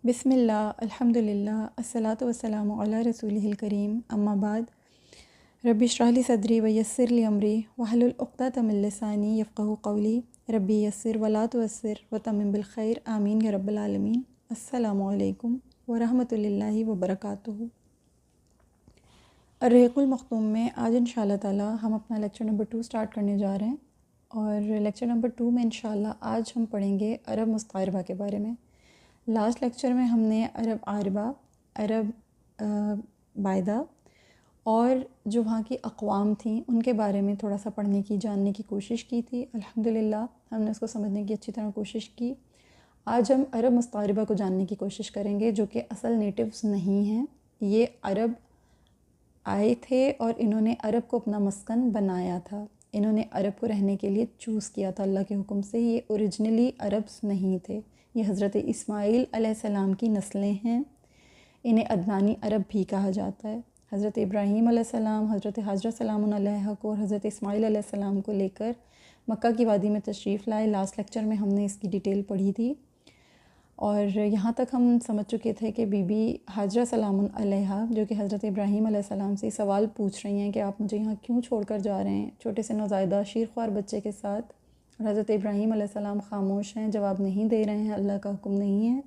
بسم اللہ الحمدللہ الصلاۃ والسلام علی رسولہ الکریم اما بعد ربی اشرح لی صدری ویسر لی امری واحلل عقدۃ من لسانی یفقہوا قولی ربی یسر ولا تعسر وتمم بالخیر آمین یا رب العالمین۔ السلام علیکم ورحمۃ اللہ وبرکاتہ۔ الرحیق المختوم میں آج انشاءاللہ تعالی ہم اپنا لیکچر نمبر 2 سٹارٹ کرنے جا رہے ہیں، اور لیکچر نمبر 2 میں انشاءاللہ آج ہم پڑھیں گے عرب مستعربہ کے بارے میں۔ لاسٹ لیکچر میں ہم نے عرب عاربہ، عرب بائدہ اور جو وہاں کی اقوام تھیں ان کے بارے میں تھوڑا سا پڑھنے کی جاننے کی کوشش کی تھی۔ الحمدللہ ہم نے اس کو سمجھنے کی اچھی طرح کوشش کی۔ آج ہم عرب مستعربہ کو جاننے کی کوشش کریں گے، جو کہ اصل نیٹیوز نہیں ہیں، یہ عرب آئے تھے اور انہوں نے عرب کو اپنا مسکن بنایا تھا، انہوں نے عرب کو رہنے کے لیے چوز کیا تھا اللہ کے حکم سے۔ یہ اوریجنلی عربس نہیں تھے، یہ حضرت اسماعیل علیہ السلام کی نسلیں ہیں، انہیں عدنانی عرب بھی کہا جاتا ہے۔ حضرت ابراہیم علیہ السلام حضرت حاجرہ سلام علیہ کو اور حضرت اسماعیل علیہ السلام کو لے کر مکہ کی وادی میں تشریف لائے۔ لاسٹ لیکچر میں ہم نے اس کی ڈیٹیل پڑھی تھی، اور یہاں تک ہم سمجھ چکے تھے کہ بی بی حاجرہ سلام علیہ جو کہ حضرت ابراہیم علیہ السلام سے سوال پوچھ رہی ہیں کہ آپ مجھے یہاں کیوں چھوڑ کر جا رہے ہیں چھوٹے سے نوزائیدہ شیرخوار بچے کے ساتھ، اور حضرت ابراہیم علیہ السلام خاموش ہیں، جواب نہیں دے رہے ہیں، اللہ کا حکم نہیں ہے،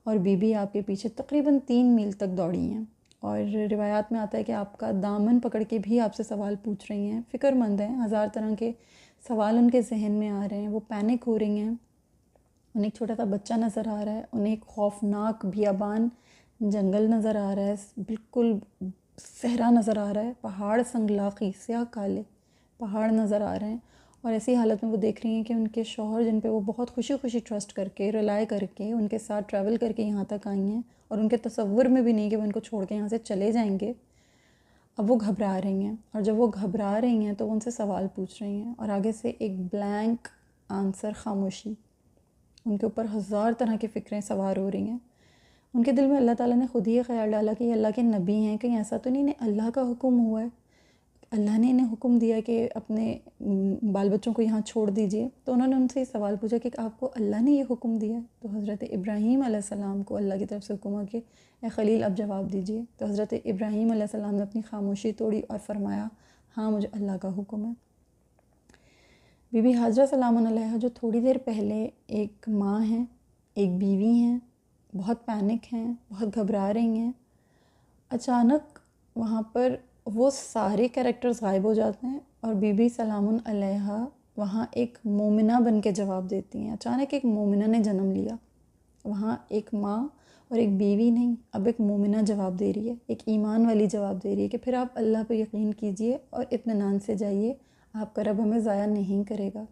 اور بی بی آپ کے پیچھے تقریباً 3 میل تک دوڑی ہیں، اور روایات میں آتا ہے کہ آپ کا دامن پکڑ کے بھی آپ سے سوال پوچھ رہی ہیں، فکر مند ہیں، ہزار طرح کے سوال ان کے ذہن میں آ رہے ہیں، وہ پینک ہو رہی ہیں، انہیں ایک چھوٹا سا بچہ نظر آ رہا ہے، انہیں ایک خوفناک بیابان جنگل نظر آ رہا ہے، بالکل صحرا نظر آ رہا ہے، پہاڑ سنگلاخی سیاہ کالے پہاڑ نظر آ رہے ہیں، اور ایسی حالت میں وہ دیکھ رہی ہیں کہ ان کے شوہر جن پہ وہ بہت خوشی خوشی ٹرسٹ کر کے ریلائی کر کے ان کے ساتھ ٹریول کر کے یہاں تک آئی ہیں، اور ان کے تصور میں بھی نہیں کہ وہ ان کو چھوڑ کے یہاں سے چلے جائیں گے، اب وہ گھبرا رہی ہیں، اور جب وہ گھبرا رہی ہیں تو وہ ان سے سوال پوچھ رہی ہیں، اور آگے سے ایک بلینک آنسر، خاموشی، ان کے اوپر ہزار طرح کی فکریں سوار ہو رہی ہیں۔ ان کے دل میں اللہ تعالیٰ نے خود ہی یہ خیال ڈالا کہ یہ اللہ کے نبی ہیں، کہیں ایسا تو نہیں انہیں اللہ کا حکم ہوا ہے، اللہ نے انہیں حکم دیا کہ اپنے بال بچوں کو یہاں چھوڑ دیجئے، تو انہوں نے ان سے یہ سوال پوچھا کہ آپ کو اللہ نے یہ حکم دیا ہے؟ تو حضرت ابراہیم علیہ السلام کو اللہ کی طرف سے حکم ہوا کہ اے خلیل اب جواب دیجئے، تو حضرت ابراہیم علیہ السلام نے اپنی خاموشی توڑی اور فرمایا ہاں مجھے اللہ کا حکم ہے۔ بی بی حاجرہ سلام علیہ جو تھوڑی دیر پہلے ایک ماں ہیں، ایک بیوی ہیں، بہت پینک ہیں، بہت گھبرا رہی ہیں، اچانک وہاں پر وہ سارے کریکٹرز غائب ہو جاتے ہیں، اور بی بی سلام علیہ وہاں ایک مومنہ بن کے جواب دیتی ہیں۔ اچانک ایک مومنہ نے جنم لیا، وہاں ایک ماں اور ایک بیوی نہیں، اب ایک مومنہ جواب دے رہی ہے، ایک ایمان والی جواب دے رہی ہے کہ پھر آپ اللہ پہ یقین کیجئے اور اطمینان سے جائیے، آپ کا رب ہمیں ضائع نہیں کرے گا۔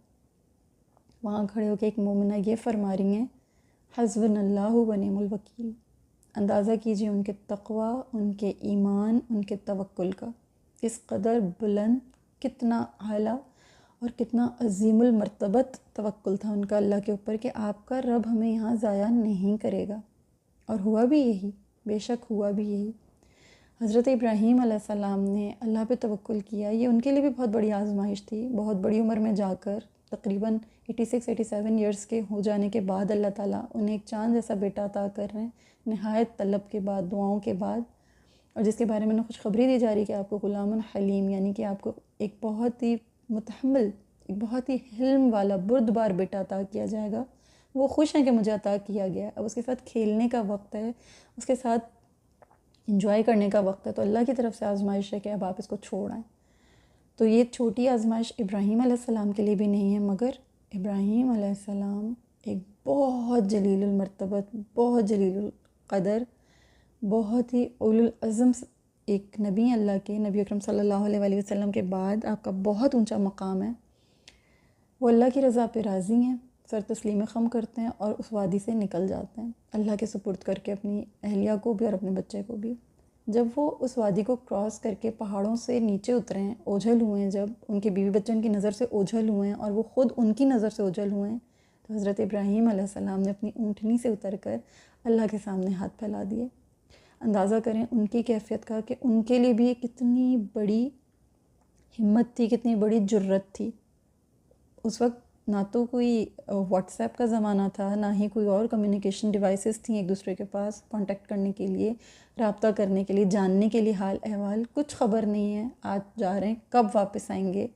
وہاں کھڑے ہو کے ایک مومنہ یہ فرما رہی ہیں حسبنا اللہ و نعم الوکیل۔ اندازہ کیجئے ان کے تقوی، ان کے ایمان، ان کے توکل کا، کس قدر بلند، کتنا اعلیٰ اور کتنا عظیم المرتبت توکل تھا ان کا اللہ کے اوپر کہ آپ کا رب ہمیں یہاں ضائع نہیں کرے گا، اور ہوا بھی یہی، بے شک ہوا بھی یہی۔ حضرت ابراہیم علیہ السلام نے اللہ پہ توکل کیا، یہ ان کے لیے بھی بہت بڑی آزمائش تھی، بہت بڑی عمر میں جا کر تقریباً 86-87 ایئرس کے ہو جانے کے بعد اللہ تعالیٰ انہیں ایک چاند جیسا بیٹا عطا کر رہے ہیں، نہایت طلب کے بعد، دعاؤں کے بعد، اور جس کے بارے میں خوشخبری دی جا رہی ہے کہ آپ کو غلام حلیم، یعنی کہ آپ کو ایک بہت ہی متحمل، ایک بہت ہی حلم والا بردبار بیٹا عطا کیا جائے گا۔ وہ خوش ہیں کہ مجھے عطا کیا گیا ہے، اب اس کے ساتھ کھیلنے کا وقت ہے، اس کے ساتھ انجوائے کرنے کا وقت ہے، تو اللہ کی طرف سے آزمائش ہے کہ اب آپ اس کو چھوڑ آئیں۔ تو یہ چھوٹی آزمائش ابراہیم علیہ السلام کے لیے بھی نہیں ہے، مگر ابراہیم علیہ السلام ایک بہت جلیل المرتبت، بہت جلیل القدر، بہت ہی اولو العزم ایک نبی اللہ کے، نبی اکرم صلی اللہ علیہ وآلہ وسلم کے بعد آپ کا بہت اونچا مقام ہے۔ وہ اللہ کی رضا پہ راضی ہیں، سر تسلیم خم کرتے ہیں اور اس وادی سے نکل جاتے ہیں اللہ کے سپرد کر کے، اپنی اہلیہ کو بھی اور اپنے بچے کو بھی۔ جب وہ اس وادی کو کراس کر کے پہاڑوں سے نیچے اترے ہیں، اوجھل ہوئے ہیں، جب ان کے بیوی بچے ان کی نظر سے اوجھل ہوئے ہیں اور وہ خود ان کی نظر سے اوجھل ہوئے ہیں، تو حضرت ابراہیم علیہ السلام نے اپنی اونٹنی سے اتر کر اللہ کے سامنے ہاتھ پھیلا دیے۔ اندازہ کریں ان کی کیفیت کا کہ ان کے لیے بھی کتنی بڑی ہمت تھی، کتنی بڑی جرت تھی۔ اس وقت نہ تو کوئی واٹس ایپ کا زمانہ تھا، نہ ہی کوئی اور کمیونیکیشن ڈیوائسز تھیں ایک دوسرے کے پاس کانٹیکٹ کرنے کے لیے، رابطہ کرنے کے لیے، جاننے کے لیے حال احوال، کچھ خبر نہیں ہے آج جا رہے ہیں کب واپس آئیں گے،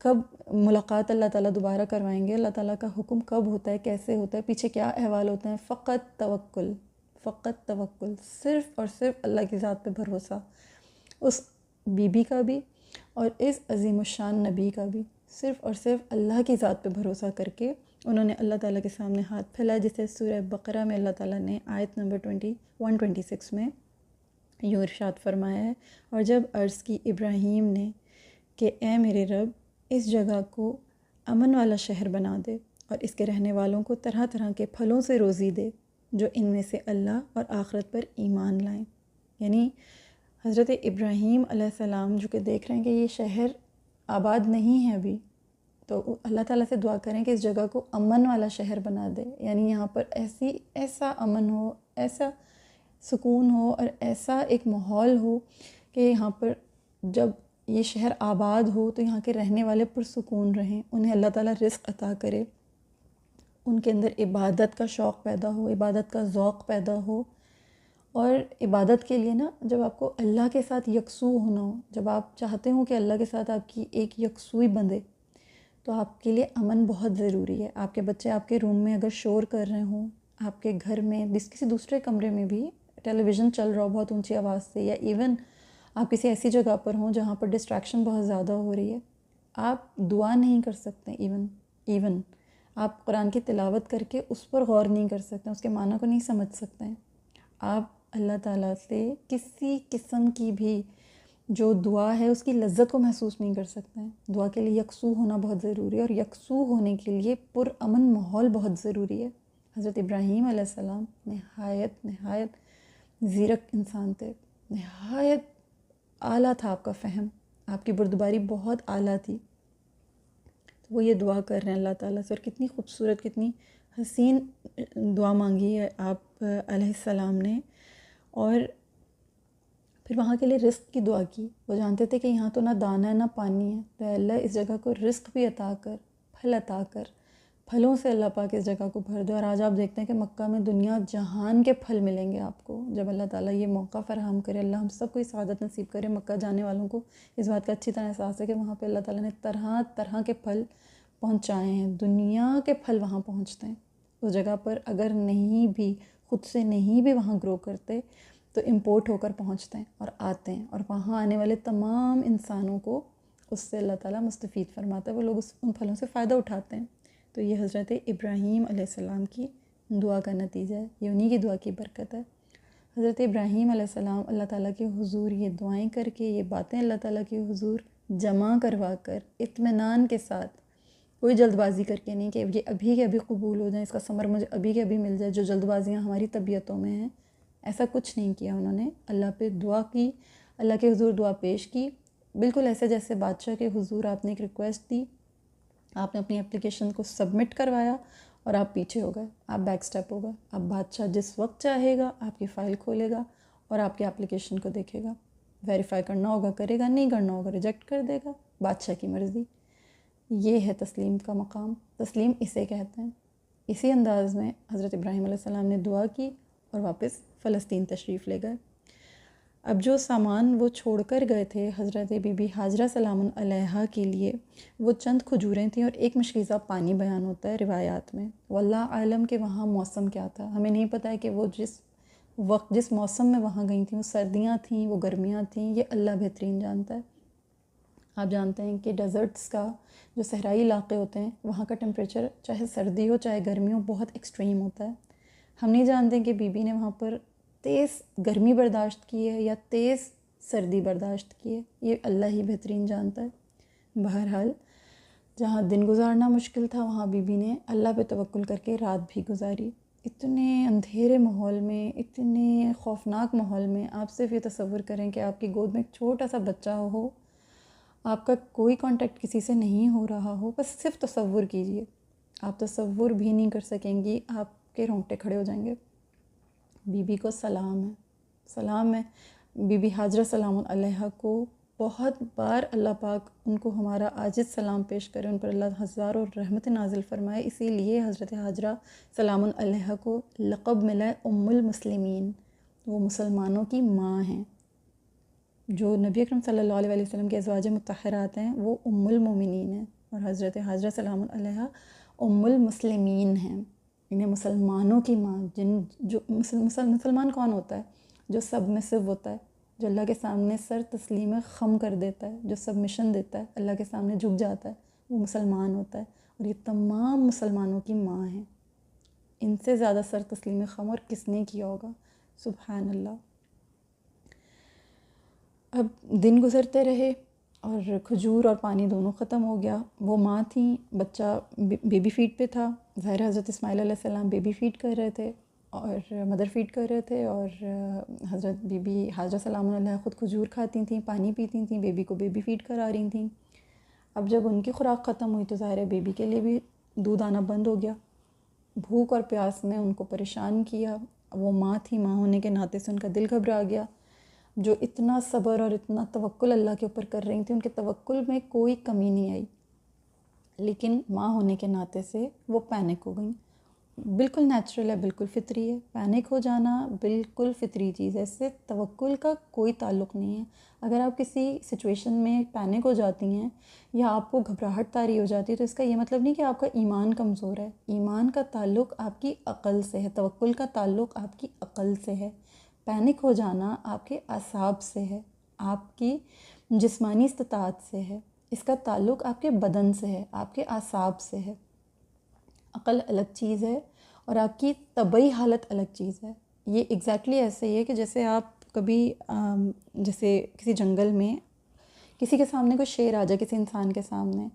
کب ملاقات اللہ تعالیٰ دوبارہ کروائیں گے، اللہ تعالیٰ کا حکم کب ہوتا ہے، کیسے ہوتا ہے، پیچھے کیا احوال ہوتے ہیں. فقط توکل، صرف اور صرف اللہ کی ذات پہ بھروسہ، اس بی بی کا بھی اور اس عظیم الشان نبی کا بھی، صرف اور صرف اللہ کی ذات پہ بھروسہ کر کے انہوں نے اللہ تعالیٰ کے سامنے ہاتھ پھیلائے، جسے سورہ بقرہ میں اللہ تعالیٰ نے آیت نمبر 126 میں یوں ارشاد فرمایا ہے. اور جب عرض کی ابراہیم نے کہ اے میرے رب اس جگہ کو امن والا شہر بنا دے اور اس کے رہنے والوں کو طرح طرح کے پھلوں سے روزی دے جو ان میں سے اللہ اور آخرت پر ایمان لائیں. یعنی حضرت ابراہیم علیہ السلام جو کہ دیکھ رہے ہیں کہ یہ شہر آباد نہیں ہے ابھی، تو اللہ تعالیٰ سے دعا کریں کہ اس جگہ کو امن والا شہر بنا دے. یعنی یہاں پر ایسا امن ہو، ایسا سکون ہو اور ایسا ایک ماحول ہو کہ یہاں پر جب یہ شہر آباد ہو تو یہاں کے رہنے والے پرسکون رہیں، انہیں اللہ تعالیٰ رزق عطا کرے، ان کے اندر عبادت کا شوق پیدا ہو، عبادت کا ذوق پیدا ہو. اور عبادت کے لیے نا، جب آپ کو اللہ کے ساتھ یکسو ہونا ہو، جب آپ چاہتے ہوں کہ اللہ کے ساتھ آپ کی ایک یکسوئی بندھے، تو آپ کے لیے امن بہت ضروری ہے. آپ کے بچے آپ کے روم میں اگر شور کر رہے ہوں، آپ کے گھر میں کسی دوسرے کمرے میں بھی ٹیلی ویژن چل رہا ہو بہت اونچی آواز سے، یا ایون آپ کسی ایسی جگہ پر ہوں جہاں پر ڈسٹریکشن بہت زیادہ ہو رہی ہے، آپ دعا نہیں کر سکتے. ایون آپ قرآن کی تلاوت کر کے اس پر غور نہیں کر سکتے، اس کے معنی کو نہیں سمجھ سکتے ہیں. آپ اللہ تعالیٰ سے کسی قسم کی بھی جو دعا ہے اس کی لذت کو محسوس نہیں کر سکتے ہیں. دعا کے لیے یکسو ہونا بہت ضروری ہے، اور یکسو ہونے کے لیے پرامن ماحول بہت ضروری ہے. حضرت ابراہیم علیہ السلام نہایت زیرک انسان تھے، نہایت اعلیٰ تھا آپ کا فہم، آپ کی بردباری بہت اعلیٰ تھی. تو وہ یہ دعا کر رہے ہیں اللہ تعالیٰ سے، اور کتنی خوبصورت، کتنی حسین دعا مانگی ہے آپ علیہ السلام نے. اور پھر وہاں کے لیے رزق کی دعا کی. وہ جانتے تھے کہ یہاں تو نہ دانہ ہے نہ پانی ہے، تو اللہ اس جگہ کو رزق بھی عطا کر، پھل عطا کر، پھلوں سے اللہ پاک اس جگہ کو بھر دے. اور آج آپ دیکھتے ہیں کہ مکہ میں دنیا جہان کے پھل ملیں گے آپ کو، جب اللہ تعالیٰ یہ موقع فراہم کرے. اللہ ہم سب کو سعادت نصیب کرے. مکہ جانے والوں کو اس بات کا اچھی طرح احساس ہے کہ وہاں پہ اللہ تعالیٰ نے طرح طرح کے پھل پہنچائے ہیں، دنیا کے پھل وہاں پہنچتے ہیں. اس جگہ پر اگر نہیں بھی، خود سے نہیں بھی وہاں گرو کرتے، تو امپورٹ ہو کر پہنچتے ہیں اور آتے ہیں، اور وہاں آنے والے تمام انسانوں کو اس سے اللہ تعالیٰ مستفید فرماتا ہے، وہ لوگ ان پھلوں سے فائدہ اٹھاتے ہیں. تو یہ حضرت ابراہیم علیہ السلام کی دعا کا نتیجہ ہے، یہ انہی کی دعا کی برکت ہے. حضرت ابراہیم علیہ السلام اللہ تعالیٰ کے حضور یہ دعائیں کر کے، یہ باتیں اللہ تعالیٰ کے حضور جمع کروا کر اطمینان کے ساتھ، کوئی جلد بازی کر کے نہیں کہ یہ ابھی کے ابھی قبول ہو جائیں، اس کا ثمر مجھے ابھی کے ابھی مل جائے، جو جلد بازیاں ہماری طبیعتوں میں ہیں، ایسا کچھ نہیں کیا. انہوں نے اللہ پہ دعا کی، اللہ کے حضور دعا پیش کی، بالکل ایسے جیسے بادشاہ کے حضور آپ نے ایک ریکویسٹ دی، آپ نے اپنی اپلیکیشن کو سبمٹ کروایا اور آپ پیچھے ہو گئے، آپ بیک سٹیپ ہو گئے. اب بادشاہ جس وقت چاہے گا آپ کی فائل کھولے گا اور آپ کی اپلیکیشن کو دیکھے گا، ویریفائی کرنا ہوگا کرے گا، نہیں کرنا ہوگا ریجیکٹ کر دے گا. بادشاہ کی مرضی. یہ ہے تسلیم کا مقام، تسلیم اسے کہتے ہیں. اسی انداز میں حضرت ابراہیم علیہ السلام نے دعا کی اور واپس فلسطین تشریف لے گئے. اب جو سامان وہ چھوڑ کر گئے تھے حضرت بی بی ہاجرہ سلام علیہا کے لیے، وہ چند کھجوریں تھیں اور ایک مشکیزہ پانی بیان ہوتا ہے روایات میں. واللہ عالم کہ وہاں موسم کیا تھا، ہمیں نہیں پتہ ہے کہ وہ جس موسم میں وہاں گئی تھیں، وہ سردیاں تھیں، وہ گرمیاں تھیں، یہ اللہ بہترین جانتا ہے. آپ جانتے ہیں کہ ڈیزرٹس کا، جو صحرائی علاقے ہوتے ہیں، وہاں کا ٹمپریچر چاہے سردی ہو چاہے گرمی ہو بہت ایکسٹریم ہوتا ہے. ہم نہیں جانتے کہ بی بی نے وہاں پر تیز گرمی برداشت کی ہے یا تیز سردی برداشت کی ہے، یہ اللہ ہی بہترین جانتا ہے. بہرحال جہاں دن گزارنا مشکل تھا وہاں بی بی نے اللہ پہ توکل کر کے رات بھی گزاری. اتنے اندھیرے ماحول میں، اتنے خوفناک ماحول میں، آپ صرف یہ تصور کریں کہ آپ کی گود میں ایک چھوٹا سا بچہ ہو، آپ کا کوئی کانٹیکٹ کسی سے نہیں ہو رہا ہو، بس صرف تصور کیجئے. آپ تصور بھی نہیں کر سکیں گی، آپ کے رونگٹے کھڑے ہو جائیں گے. بی بی کو سلام ہے، سلام ہے. بی بی ہاجرہ سلام علیہا کو بہت بار اللہ پاک ان کو ہمارا عاجز سلام پیش کرے، ان پر اللہ ہزاروں رحمت نازل فرمائے۔ اسی لیے حضرت حاجرہ سلام علیہا کو لقب ملا ہے ام المسلمین، وہ مسلمانوں کی ماں ہیں۔ جو نبی اکرم صلی اللہ علیہ وسلم کے ازواج مطہرات ہیں وہ ام المومنین ہیں، اور حضرت حاجرہ سلام علیہا ام المسلمین ہیں، انہیں مسلمانوں کی ماں۔ جو مسلمان کون ہوتا ہے؟ جو سبمسو ہوتا ہے، جو اللہ کے سامنے سر تسلیم خم کر دیتا ہے، جو سبمیشن دیتا ہے، اللہ کے سامنے جھک جاتا ہے، وہ مسلمان ہوتا ہے۔ اور یہ تمام مسلمانوں کی ماں ہیں، ان سے زیادہ سر تسلیم خم اور کس نے کیا ہوگا؟ سبحان اللہ۔ اب دن گزرتے رہے اور کھجور اور پانی دونوں ختم ہو گیا۔ وہ ماں تھیں، بچہ بیبی فیڈ پہ تھا، ظاہر حضرت اسماعیل علیہ السلام بیبی فیڈ کر رہے تھے اور مدر فیڈ کر رہے تھے، اور حضرت بی بی حاجرہ سلام علیہ خود کھجور کھاتی تھیں، پانی پیتی تھیں، بیبی کو بیبی فیڈ کرا رہی تھیں۔ اب جب ان کی خوراک ختم ہوئی تو ظاہر ہے بیبی کے لیے بھی دودھ آنا بند ہو گیا۔ بھوک اور پیاس نے ان کو پریشان کیا۔ وہ ماں تھی، ماں ہونے کے ناطے سے ان کا دل گھبرا گیا۔ جو اتنا صبر اور اتنا توکل اللہ کے اوپر کر رہی تھیں، ان کے توکل میں کوئی کمی نہیں آئی، لیکن ماں ہونے کے ناطے سے وہ پینک ہو گئیں۔ بالکل نیچرل ہے، بالکل فطری ہے، پینک ہو جانا بالکل فطری چیز ہے، اس سے توکل کا کوئی تعلق نہیں ہے۔ اگر آپ کسی سچویشن میں پینک ہو جاتی ہیں یا آپ کو گھبراہٹ طاری ہو جاتی ہے تو اس کا یہ مطلب نہیں کہ آپ کا ایمان کمزور ہے۔ ایمان کا تعلق آپ کی عقل سے ہے، توکل کا تعلق آپ کی عقل سے ہے۔ پینک ہو جانا آپ کے اعصاب سے ہے، آپ کی جسمانی استطاعت سے ہے، اس کا تعلق آپ کے بدن سے ہے، آپ کے اعصاب سے ہے۔ عقل الگ چیز ہے اور آپ کی طبعی حالت الگ چیز ہے۔ یہ ایگزیکٹلی ایسے ہی ہے کہ جیسے آپ کبھی جیسے کسی جنگل میں کسی کے سامنے کوئی شیر آ جائے، کسی انسان کے سامنے،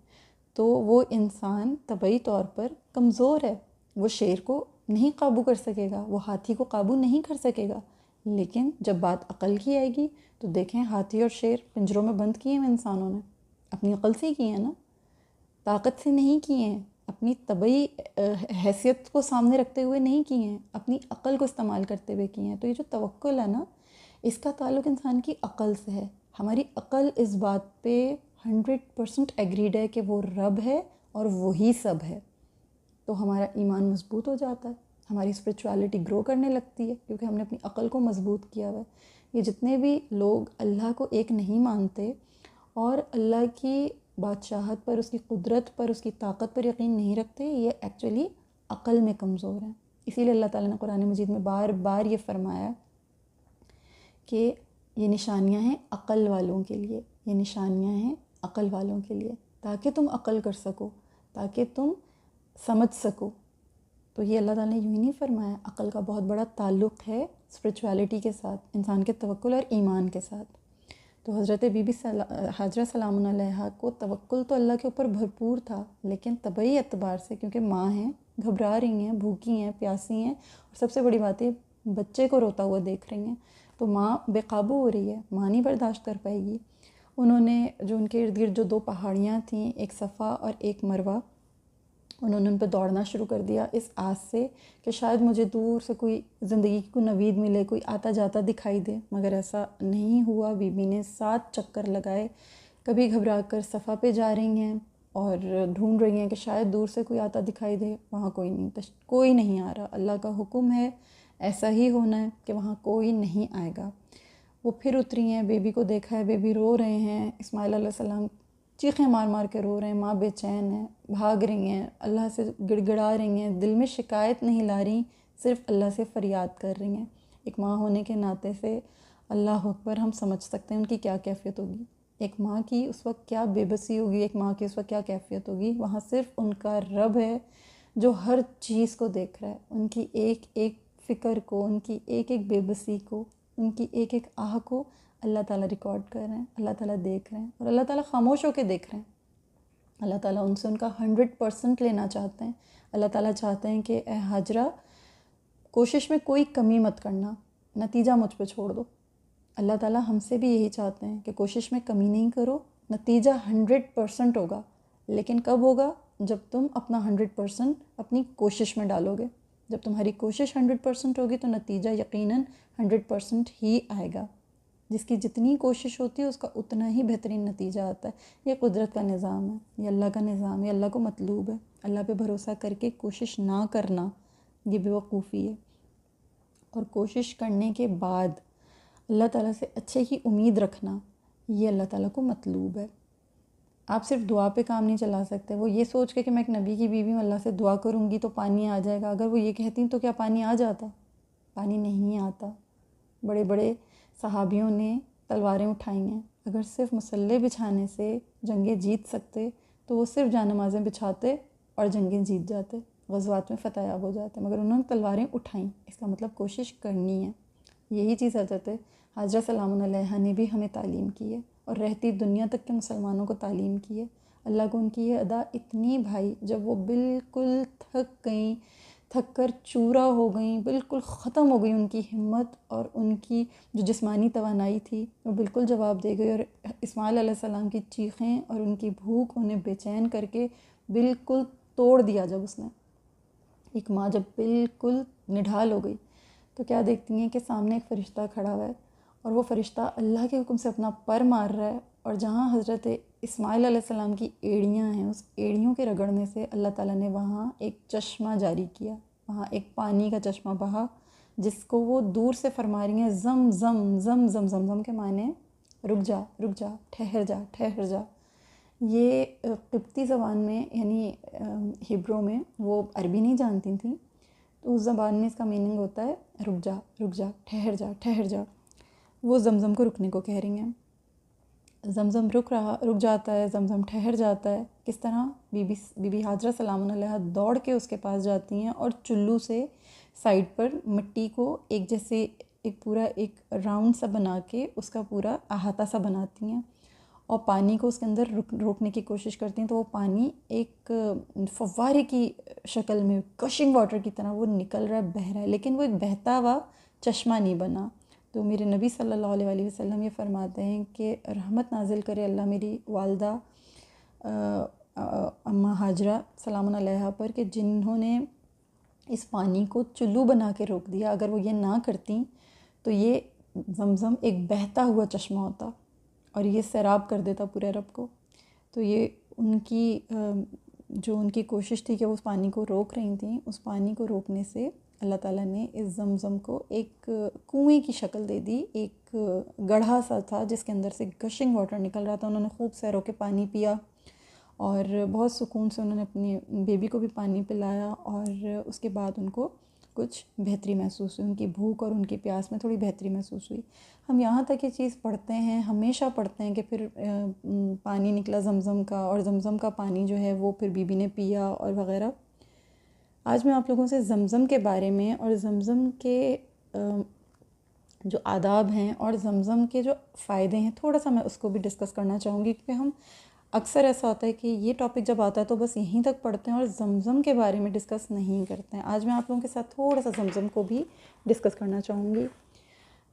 تو وہ انسان طبعی طور پر کمزور ہے، وہ شیر کو نہیں قابو کر سکے گا، وہ ہاتھی کو قابو نہیں کر سکے گا۔ لیکن جب بات عقل کی آئے گی تو دیکھیں ہاتھی اور شیر پنجروں میں بند کیے ہیں انسانوں نے، اپنی عقل سے ہی کیے ہیں نا، طاقت سے نہیں کیے ہیں، اپنی طبعی حیثیت کو سامنے رکھتے ہوئے نہیں کیے ہیں، اپنی عقل کو استعمال کرتے ہوئے کیے ہیں۔ تو یہ جو توکل ہے نا، اس کا تعلق انسان کی عقل سے ہے۔ ہماری عقل اس بات پہ 100% ایگریڈ ہے کہ وہ رب ہے اور وہی سب ہے، تو ہمارا ایمان مضبوط ہو جاتا ہے، ہماری اسپرچویلٹی گرو کرنے لگتی ہے، کیونکہ ہم نے اپنی عقل کو مضبوط کیا ہوا ہے۔ یہ جتنے بھی لوگ اللہ کو ایک نہیں مانتے اور اللہ کی بادشاہت پر، اس کی قدرت پر، اس کی طاقت پر یقین نہیں رکھتے، یہ ایکچولی عقل میں کمزور ہیں۔ اسی لیے اللہ تعالیٰ نے قرآن مجید میں بار بار یہ فرمایا کہ یہ نشانیاں ہیں عقل والوں کے لیے، یہ نشانیاں ہیں عقل والوں کے لیے، تاکہ تم عقل کر سکو، تاکہ تم سمجھ سکو۔ تو یہ اللہ تعالیٰ نے یوں ہی نہیں فرمایا، عقل کا بہت بڑا تعلق ہے اسپرچویلٹی کے ساتھ، انسان کے توکل اور ایمان کے ساتھ۔ تو حضرت بی بی حاجرہ سلام علیہا کو توکل تو اللہ کے اوپر بھرپور تھا، لیکن طبعی اعتبار سے کیونکہ ماں ہیں، گھبرا رہی ہیں، بھوکی ہیں، پیاسی ہیں، اور سب سے بڑی بات ہے بچے کو روتا ہوا دیکھ رہی ہیں، تو ماں بے قابو ہو رہی ہے، ماں نہیں برداشت کر پائے گی۔ انہوں نے جو ان کے ارد گرد جو دو پہاڑیاں تھیں، ایک صفا اور ایک مروہ، انہوں نے ان پہ دوڑنا شروع کر دیا اس آس سے کہ شاید مجھے دور سے کوئی زندگی کی کوئی نوید ملے، کوئی آتا جاتا دکھائی دے، مگر ایسا نہیں ہوا۔ بی بی نے 7 چکر لگائے، کبھی گھبرا کر صفا پہ جا رہی ہیں اور ڈھونڈ رہی ہیں کہ شاید دور سے کوئی آتا دکھائی دے، وہاں کوئی نہیں آ رہا، اللہ کا حکم ہے، ایسا ہی ہونا ہے کہ وہاں کوئی نہیں آئے گا۔ وہ پھر اتری ہیں، بیبی کو دیکھا ہے، بیبی رو رہے ہیں، اسماعیل علیہ السلام چیخیں مار مار کے رو رہے ہیں، ماں بے چین ہے، بھاگ رہی ہیں، اللہ سے گڑ گڑا رہی ہیں، دل میں شکایت نہیں لا رہی، صرف اللہ سے فریاد کر رہی ہیں۔ ایک ماں ہونے کے ناطے سے اللہ اکبر، ہم سمجھ سکتے ہیں ان کی کیا کیفیت ہوگی، ایک ماں کی اس وقت کیا بے بسی ہوگی، ایک ماں کی اس وقت کیا کیفیت ہوگی۔ وہاں صرف ان کا رب ہے جو ہر چیز کو دیکھ رہا ہے، ان کی ایک ایک فکر کو، ان کی ایک ایک بے بسی کو، ان کی ایک ایک آہ کو اللہ تعالیٰ ریکارڈ کر رہے ہیں، اللہ تعالیٰ دیکھ رہے ہیں، اور اللہ تعالیٰ خاموش ہو کے دیکھ رہے ہیں۔ اللہ تعالیٰ ان سے ان کا 100% لینا چاہتے ہیں۔ اللہ تعالیٰ چاہتے ہیں کہ اے حاجرہ، کوشش میں کوئی کمی مت کرنا، نتیجہ مجھ پہ چھوڑ دو۔ اللہ تعالیٰ ہم سے بھی یہی چاہتے ہیں کہ کوشش میں کمی نہیں کرو، نتیجہ 100% ہوگا، لیکن کب ہوگا؟ جب تم اپنا 100% اپنی کوشش میں ڈالو گے۔ جب تمہاری کوشش 100% ہوگی تو نتیجہ یقیناً 100% ہی آئے گا۔ جس کی جتنی کوشش ہوتی ہے اس کا اتنا ہی بہترین نتیجہ آتا ہے۔ یہ قدرت کا نظام ہے، یہ اللہ کا نظام ہے، اللہ کو مطلوب ہے۔ اللہ پہ بھروسہ کر کے کوشش نہ کرنا یہ بیوقوفی ہے، اور کوشش کرنے کے بعد اللہ تعالیٰ سے اچھے کی امید رکھنا یہ اللہ تعالیٰ کو مطلوب ہے۔ آپ صرف دعا پہ کام نہیں چلا سکتے۔ وہ یہ سوچ کے کہ میں ایک نبی کی بیوی ہوں، اللہ سے دعا کروں گی تو پانی آ جائے گا، اگر وہ یہ کہتی تو کیا پانی آ جاتا؟ پانی نہیں آتا۔ بڑے بڑے صحابیوں نے تلواریں اٹھائی ہیں، اگر صرف مسلح بچھانے سے جنگیں جیت سکتے تو وہ صرف جانمازیں بچھاتے اور جنگیں جیت جاتے، غزوات میں فتح یاب ہو جاتے، مگر انہوں نے تلواریں اٹھائیں۔ اس کا مطلب کوشش کرنی ہے۔ یہی چیز حضرت حاجرہ سلام علیہا نے بھی ہمیں تعلیم کی ہے، اور رہتی دنیا تک کے مسلمانوں کو تعلیم کی ہے۔ اللہ کو ان کی یہ ادا اتنی بھائی، جب وہ بالکل تھک گئیں، تھک کر چورا ہو گئیں، بالکل ختم ہو گئی ان کی ہمت، اور ان کی جو جسمانی توانائی تھی وہ بالکل جواب دے گئی، اور اسماعیل علیہ السلام کی چیخیں اور ان کی بھوک انہیں بے چین کر کے بالکل توڑ دیا۔ جب اس نے ایک ماں جب بالکل نڈھال ہو گئی تو کیا دیکھتی ہیں کہ سامنے ایک فرشتہ کھڑا ہوا ہے، اور وہ فرشتہ اللہ کے حکم سے اپنا پر مار رہا ہے، اور جہاں حضرت اسماعیل علیہ السلام کی ایڑیاں ہیں اس ایڑیوں کے رگڑنے سے اللہ تعالیٰ نے وہاں ایک چشمہ جاری کیا، وہاں ایک پانی کا چشمہ بہا، جس کو وہ دور سے فرما رہی ہیں زم زم زم زم زم زم کے معنی رک جا رک جا، ٹھہر جا ٹھہر جا۔ یہ قبطی زبان میں یعنی ہبرو میں، وہ عربی نہیں جانتی تھیں تو اس زبان میں اس کا میننگ ہوتا ہے رک جا رک جا، ٹھہر جا ٹھہر جا۔ وہ زمزم کو رکنے کو کہہ رہی ہیں۔ زمزم رک جاتا ہے، زمزم ٹھہر جاتا ہے۔ کس طرح؟ بی بی حاجرہ سلام علیہا دوڑ کے اس کے پاس جاتی ہیں اور چلو سے سائڈ پر مٹی کو ایک جیسے ایک پورا ایک راؤنڈ سا بنا کے اس کا پورا احاطہ سا بناتی ہیں، اور پانی کو اس کے اندر روکنے کی کوشش کرتی ہیں، تو وہ پانی ایک فوارے کی شکل میں گشنگ واٹر کی طرح وہ نکل رہا ہے، بہہ رہا ہے، لیکن وہ ایک بہتا ہوا چشمہ نہیں بنا۔ تو میرے نبی صلی اللہ علیہ وسلم یہ فرماتے ہیں کہ رحمت نازل کرے اللہ میری والدہ اماں حاجرہ سلام علیہا پر، کہ جنہوں نے اس پانی کو چلو بنا کے روک دیا۔ اگر وہ یہ نہ کرتیں تو یہ زمزم ایک بہتا ہوا چشمہ ہوتا اور یہ سیراب کر دیتا پورے عرب کو۔ تو یہ ان کی جو ان کی کوشش تھی کہ وہ اس پانی کو روک رہی تھیں، اس پانی کو روکنے سے اللہ تعالیٰ نے اس زمزم کو ایک کنویں کی شکل دے دی، ایک گڑھا سا تھا جس کے اندر سے گشنگ واٹر نکل رہا تھا۔ انہوں نے خوب سیرو کے پانی پیا، اور بہت سکون سے انہوں نے اپنی بیبی کو بھی پانی پلایا، اور اس کے بعد ان کو کچھ بہتری محسوس ہوئی، ان کی بھوک اور ان کی پیاس میں تھوڑی بہتری محسوس ہوئی۔ ہم یہاں تک یہ چیز پڑھتے ہیں، ہمیشہ پڑھتے ہیں کہ پھر پانی نکلا زمزم کا، اور زمزم کا پانی جو ہے وہ پھر بی بی نے پیا اور وغیرہ۔ آج میں آپ لوگوں سے زمزم کے بارے میں اور زمزم کے جو آداب ہیں اور زمزم کے جو فائدے ہیں تھوڑا سا میں اس کو بھی ڈسکس کرنا چاہوں گی، کیونکہ ہم اکثر ایسا ہوتا ہے کہ یہ ٹاپک جب آتا ہے تو بس یہیں تک پڑھتے ہیں اور زمزم کے بارے میں ڈسکس نہیں کرتے ہیں۔ آج میں آپ لوگوں کے ساتھ تھوڑا سا زمزم کو بھی ڈسکس کرنا چاہوں گی۔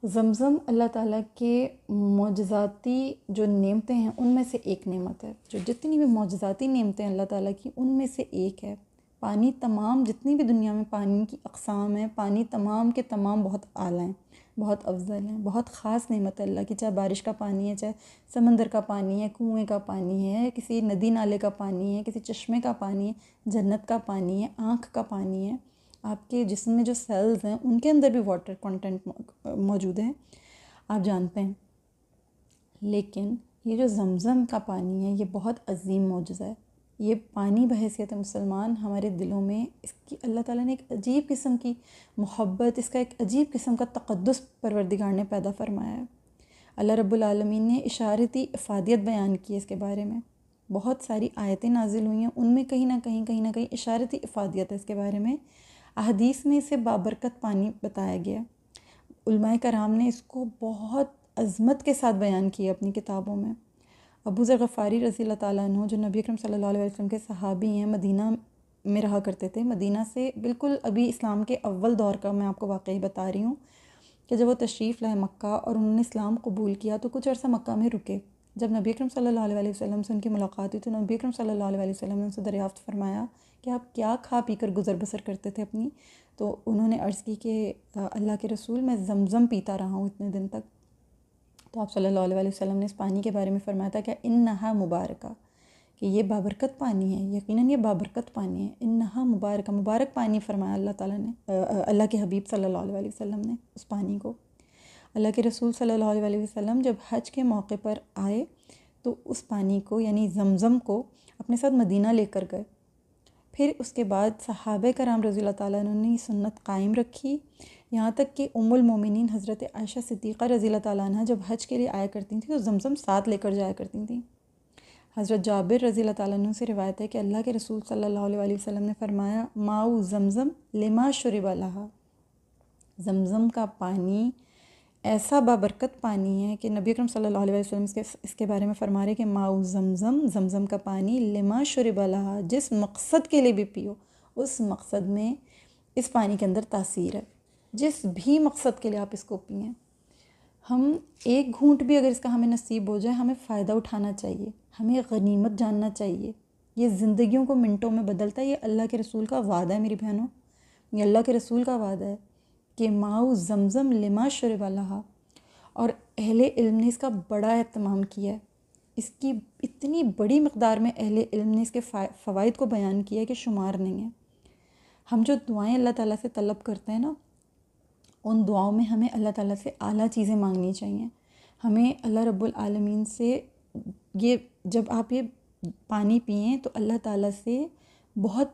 زمزم اللہ تعالیٰ کے معجزاتی جو نعمتیں ہیں ان میں سے ایک نعمت ہے، جو جتنی بھی معجزاتی نعمتیں اللہ تعالیٰ کی ان میں سے ایک ہے۔ پانی تمام جتنی بھی دنیا میں پانی کی اقسام ہیں، پانی تمام کے تمام بہت اعلیٰ ہیں، بہت افضل ہیں، بہت خاص نعمت ہے اللہ کی، چاہے بارش کا پانی ہے، چاہے سمندر کا پانی ہے، کنویں کا پانی ہے، کسی ندی نالے کا پانی ہے، کسی چشمے کا پانی ہے، جنت کا پانی ہے، آنکھ کا پانی ہے۔ آپ کے جسم میں جو سیلز ہیں ان کے اندر بھی واٹر کنٹینٹ موجود ہے، آپ جانتے ہیں۔ لیکن یہ جو زمزم کا پانی ہے یہ بہت عظیم معجزہ ہے۔ یہ پانی بحیثیت مسلمان ہمارے دلوں میں اس کی اللہ تعالیٰ نے ایک عجیب قسم کی محبت، اس کا ایک عجیب قسم کا تقدس پروردگار نے پیدا فرمایا ہے۔ اللہ رب العالمین نے اشارتی افادیت بیان کی ہے اس کے بارے میں، بہت ساری آیتیں نازل ہوئی ہیں، ان میں کہیں نہ کہیں اشارتی افادیت ہے اس کے بارے میں۔ احادیث میں اسے بابرکت پانی بتایا گیا، علماء کرام نے اس کو بہت عظمت کے ساتھ بیان کیا اپنی کتابوں میں۔ ابو ذر غفاری رضی اللہ تعالیٰ عنہ جو نبی اکرم صلی اللہ علیہ وسلم کے صحابی ہیں، مدینہ میں رہا کرتے تھے۔ مدینہ سے بالکل ابھی اسلام کے اول دور کا میں آپ کو واقعی بتا رہی ہوں کہ جب وہ تشریف لائے مکہ اور انہوں نے اسلام قبول کیا تو کچھ عرصہ مکہ میں رکے۔ جب نبی اکرم صلی اللہ علیہ وسلم سے ان کی ملاقات ہوئی تو نبی اکرم صلی اللہ علیہ وسلم نے ان سے دریافت فرمایا کہ آپ کیا کھا پی کر گزر بسر کرتے تھے اپنی؟ تو انہوں نے عرض کی کہ اللہ کے رسول میں زمزم پیتا رہا ہوں اتنے دن تک۔ تو آپ صلی اللہ علیہ وسلم نے اس پانی کے بارے میں فرمایا تھا کہ انہا مبارکہ، کہ یہ بابرکت پانی ہے، یقیناً یہ بابرکت پانی ہے، انہا مبارکہ، مبارک پانی فرمایا اللہ تعالیٰ نے، اللہ کے حبیب صلی اللہ علیہ وسلم نے اس پانی کو۔ اللہ کے رسول صلی اللہ علیہ وسلم جب حج کے موقع پر آئے تو اس پانی کو یعنی زمزم کو اپنے ساتھ مدینہ لے کر گئے۔ پھر اس کے بعد صحابہ کرام رضی اللہ تعالیٰ عنہ نے یہ سنت قائم رکھی، یہاں تک کہ ام المومنین حضرت عائشہ صدیقہ رضی اللہ تعالیٰ عنہ جب حج کے لیے آیا کرتی تھیں تو زمزم ساتھ لے کر جایا کرتی تھیں۔ حضرت جابر رضی اللہ تعالیٰ عنہ سے روایت ہے کہ اللہ کے رسول صلی اللہ علیہ وسلم نے فرمایا ماء زمزم لما شرب لہا، زمزم کا پانی ایسا بابرکت پانی ہے کہ نبی اکرم صلی اللہ علیہ وسلم اس کے بارے میں فرما رہے کہ ماء زمزم، زمزم کا پانی لما شرب لہا، جس مقصد کے لیے بھی پیو اس مقصد میں اس پانی کے اندر تاثیر ہے، جس بھی مقصد کے لیے آپ اس کو پئیں۔ ہم ایک گھونٹ بھی اگر اس کا ہمیں نصیب ہو جائے ہمیں فائدہ اٹھانا چاہیے، ہمیں غنیمت جاننا چاہیے، یہ زندگیوں کو منٹوں میں بدلتا ہے، یہ اللہ کے رسول کا وعدہ ہے میری بہنوں، یہ اللہ کے رسول کا وعدہ ہے کہ ماء زمزم لما شرب لہا۔ اور اہل علم نے اس کا بڑا اہتمام کیا ہے، اس کی اتنی بڑی مقدار میں اہل علم نے اس کے فوائد کو بیان کیا ہے کہ شمار نہیں ہے۔ ہم جو دعائیں اللہ تعالیٰ سے طلب کرتے ہیں نا، ان دعاؤں میں ہمیں اللہ تعالیٰ سے اعلیٰ چیزیں مانگنی چاہیے۔ ہمیں اللہ رب العالمین سے یہ جب آپ یہ پانی پئیں تو اللہ تعالیٰ سے بہت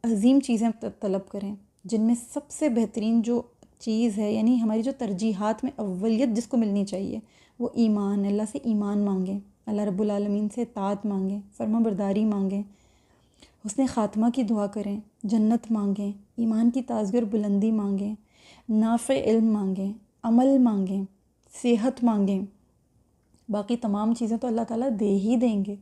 عظیم چیزیں طلب کریں، جن میں سب سے بہترین جو چیز ہے یعنی ہماری جو ترجیحات میں اولیت جس کو ملنی چاہیے وہ ایمان ہے۔ اللہ سے ایمان مانگیں، اللہ رب العالمین سے اطاعت مانگیں، فرما برداری مانگیں، حسن خاتمہ کی دعا کریں، جنت مانگیں، ایمان کی تازگی اور بلندی مانگیں، نافع علم مانگیں، عمل مانگیں، صحت مانگیں۔ باقی تمام چیزیں تو اللہ تعالیٰ دے ہی دیں گے۔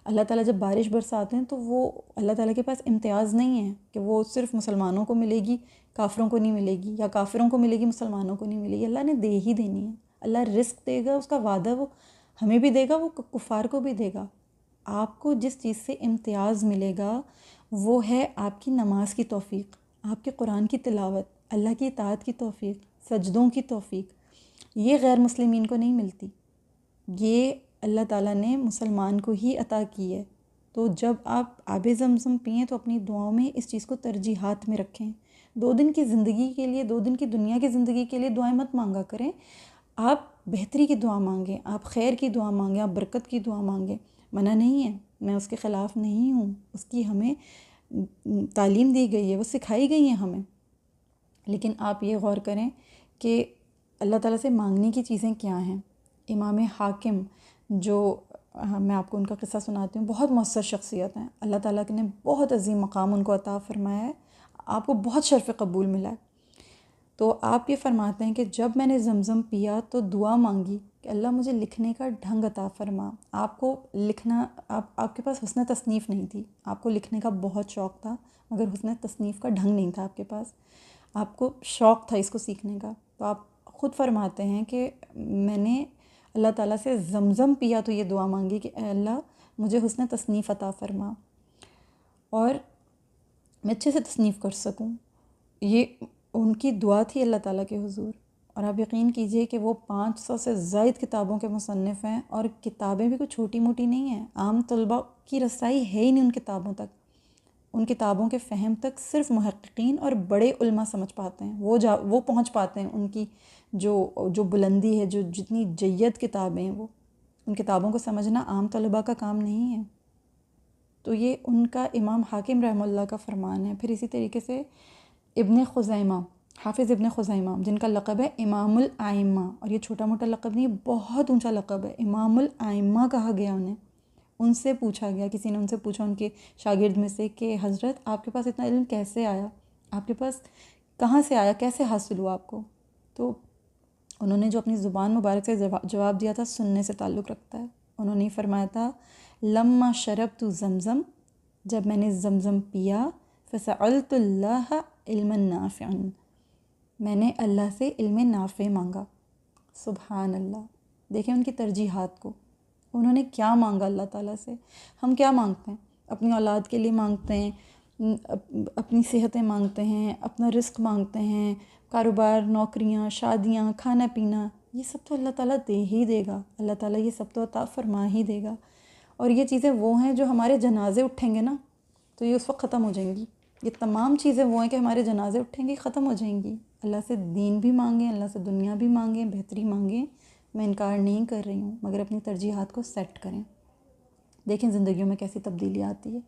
اللہ تعالیٰ جب بارش برساتے ہیں تو وہ اللہ تعالیٰ کے پاس امتیاز نہیں ہے کہ وہ صرف مسلمانوں کو ملے گی کافروں کو نہیں ملے گی، یا کافروں کو ملے گی مسلمانوں کو نہیں ملے گی، اللہ نے دے ہی دینی ہے۔ اللہ رزق دے گا، اس کا وعدہ وہ ہمیں بھی دے گا، وہ کفار کو بھی دے گا۔ آپ کو جس چیز سے امتیاز ملے گا وہ ہے آپ کی نماز کی توفیق، آپ کے قرآن کی تلاوت، اللہ کی اطاعت کی توفیق، سجدوں کی توفیق۔ یہ غیر مسلمین کو نہیں ملتی، یہ اللہ تعالیٰ نے مسلمان کو ہی عطا کی ہے۔ تو جب آپ آب زمزم پئیں تو اپنی دعاؤں میں اس چیز کو ترجیحات میں رکھیں۔ 2 دن کی زندگی کے لیے، 2 دن کی دنیا کی زندگی کے لیے دعائیں مت مانگا کریں، آپ بہتری کی دعا مانگیں، آپ خیر کی دعا مانگیں، آپ برکت کی دعا مانگیں۔ منع نہیں ہے، میں اس کے خلاف نہیں ہوں، اس کی ہمیں تعلیم دی گئی ہے، وہ سکھائی گئی ہیں ہمیں، لیکن آپ یہ غور کریں کہ اللہ تعالیٰ سے مانگنے کی چیزیں کیا ہیں۔ امام حاکم جو میں آپ کو ان کا قصہ سناتی ہوں، بہت مؤثر شخصیت ہیں، اللہ تعالیٰ نے بہت عظیم مقام ان کو عطا فرمایا ہے، آپ کو بہت شرف قبول ملا ہے۔ تو آپ یہ فرماتے ہیں کہ جب میں نے زمزم پیا تو دعا مانگی کہ اللہ مجھے لکھنے کا ڈھنگ عطا فرما۔ آپ کو لکھنا، آپ کے پاس حسن تصنیف نہیں تھی، آپ کو لکھنے کا بہت شوق تھا مگر حسن تصنیف کا ڈھنگ نہیں تھا آپ کے پاس، آپ کو شوق تھا اس کو سیکھنے کا۔ تو آپ خود فرماتے ہیں کہ میں نے اللہ تعالیٰ سے زمزم پیا تو یہ دعا مانگی کہ اے اللہ مجھے حسن تصنیف عطا فرما اور میں اچھے سے تصنیف کر سکوں۔ یہ ان کی دعا تھی اللہ تعالیٰ کے حضور، اور آپ یقین کیجئے کہ وہ 500 سے زائد کتابوں کے مصنف ہیں، اور کتابیں بھی کوئی چھوٹی موٹی نہیں ہیں، عام طلباء کی رسائی ہے ہی نہیں ان کتابوں تک۔ ان کتابوں کے فہم تک صرف محققین اور بڑے علماء سمجھ پاتے ہیں، وہ پہنچ پاتے ہیں، ان کی جو بلندی ہے، جو جتنی جید کتابیں ہیں، وہ ان کتابوں کو سمجھنا عام طلباء کا کام نہیں ہے۔ تو یہ ان کا امام حاکم رحمہ اللہ کا فرمان ہے۔ پھر اسی طریقے سے ابن خزیمہ، حافظ ابن خزیمہ، جن کا لقب ہے امام الائمہ، اور یہ چھوٹا موٹا لقب نہیں، بہت اونچا لقب ہے، امام الائمہ کہا گیا انہیں۔ ان سے پوچھا گیا، کسی نے ان سے پوچھا ان کے شاگرد میں سے کہ حضرت آپ کے پاس اتنا علم کیسے آیا، آپ کے پاس کہاں سے آیا، کیسے حاصل ہوا آپ کو؟ تو انہوں نے جو اپنی زبان مبارک سے جواب دیا تھا سننے سے تعلق رکھتا ہے۔ انہوں نے فرمایا تھا لما شربت زمزم، جب میں نے زمزم پیا، فسألت اللہ علما نافعا، میں نے اللہ سے علم نافع مانگا۔ سبحان اللہ، دیکھیں ان کی ترجیحات کو، انہوں نے کیا مانگا اللہ تعالیٰ سے۔ ہم کیا مانگتے ہیں؟ اپنی اولاد کے لیے مانگتے ہیں، اپنی صحتیں مانگتے ہیں، اپنا رزق مانگتے ہیں، کاروبار، نوکریاں، شادیاں، کھانا پینا، یہ سب تو اللہ تعالیٰ دے ہی دے گا، اللہ تعالیٰ یہ سب تو عطا فرما ہی دے گا۔ اور یہ چیزیں وہ ہیں جو ہمارے جنازے اٹھیں گے نا تو یہ اس وقت ختم ہو جائیں گی۔ یہ تمام چیزیں وہ ہیں کہ ہمارے جنازے اٹھیں گے، ختم ہو جائیں گی۔ اللہ سے دین بھی مانگیں، اللہ سے دنیا بھی مانگیں، بہتری مانگیں، میں انکار نہیں کر رہی ہوں، مگر اپنی ترجیحات کو سیٹ کریں۔ دیکھیں زندگیوں میں کیسی تبدیلی آتی ہے۔